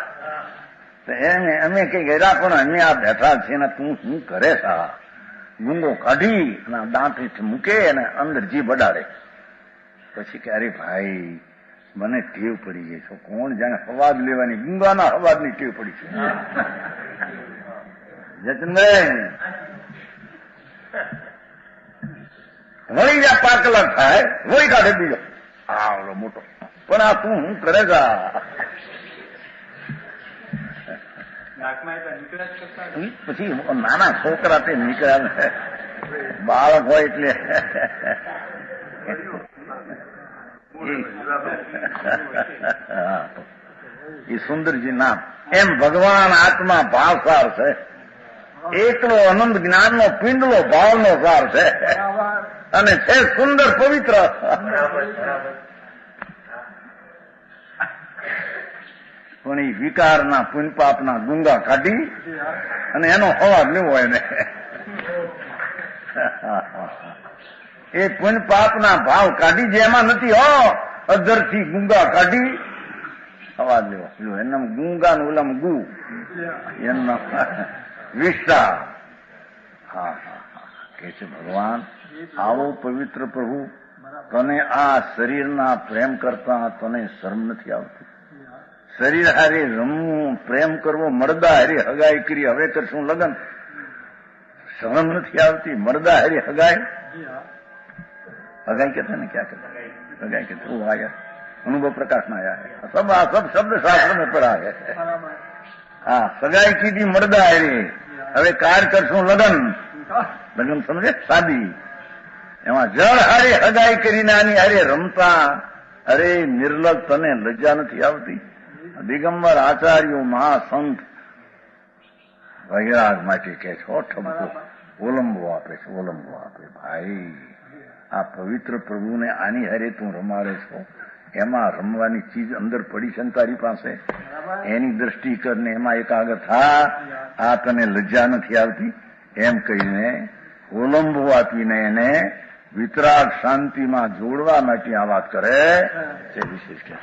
S1: અમે કઈ ગયા પણ અમે આ બેઠા છીએ ને, તું શું કરે છે? ગુંગો કાઢી અને દાંત મૂકે અને અંદર જીભ અડાડે। પછી કે અરે ભાઈ મને ટેવ પડી ગઈ છે, કોણ જાણે અવાજ લેવાની, ગુંગાના અવાજની ટેવ પડી છે। જતનભાઈ વળી જા 5 કલાક થાય, વળી કાઢે બીજો આવડો મોટો, પણ આ તું શું કરે છે? પછી નાના છોકરા તે નીકળ્યા, બાળક હોય એટલે એ સુંદરજી નામ। એમ ભગવાન આત્મા ભાવસાર છે, એકલો અનંત જ્ઞાનનો પિંડલો ભાવનો સાર છે, અને છે સુંદર પવિત્ર। પણ એ વિકારના પુણ્યપાપના ગુંગા કાઢી અને એનો અવાજ લેવો એને, એ પુણ્યપાપના ભાવ કાઢી જે એમાં નથી, અધરથી ગુંગા કાઢી અવાજ લેવો, એના ગુંગા નું ઓલામ ગુ, એમના વિષ્ટા। હા કે છે ભગવાન આવો પવિત્ર પ્રભુ, તને આ શરીરના પ્રેમ કરતા તને શરમ નથી આવતી? શરીર હારે રમવું, પ્રેમ કરવો, મરદા હારે હગાઈ કરી, હવે કરશું લગ્ન, શરમ નથી આવતી? મરદા હારે હગાઈ, हगाई कहते हैं ना, क्या कहते हैं, हगाई कहते, वो आया अनुभव प्रकाश में आया है, सब शब्द शास्त्र में पढ़ा है। हाँ, सगाई की थी मर्दा है, હવે કાર્ય કરશું લગ્ન, લગ્ન સમજે, શાદી, એમાં જળ હારે હગાઈ કરીને આની હારે રમતા, અરે નિર્લજ, તને લજ્જા નથી આવતી? દિગંબર આચાર્યો મહાસંત વૈરાગ માટે કે છો ઠપકો ઓલંબો આપે છે, ઓલંબો આપે. ભાઈ, આ પવિત્ર પ્રભુને આની હારે તું રમાડે છો, એમાં રમવાની ચીજ અંદર પડી છે ને તારી પાસે, એની દ્રષ્ટિ કરીને એમાં એકાગ્ર થા. આ તને લજ્જા નથી આવતી? એમ કહીને ઓલંબો આપીને એને વિતરાગ શાંતિમાં જોડવા માટે આ વાત કરે છે. વિશેષ કે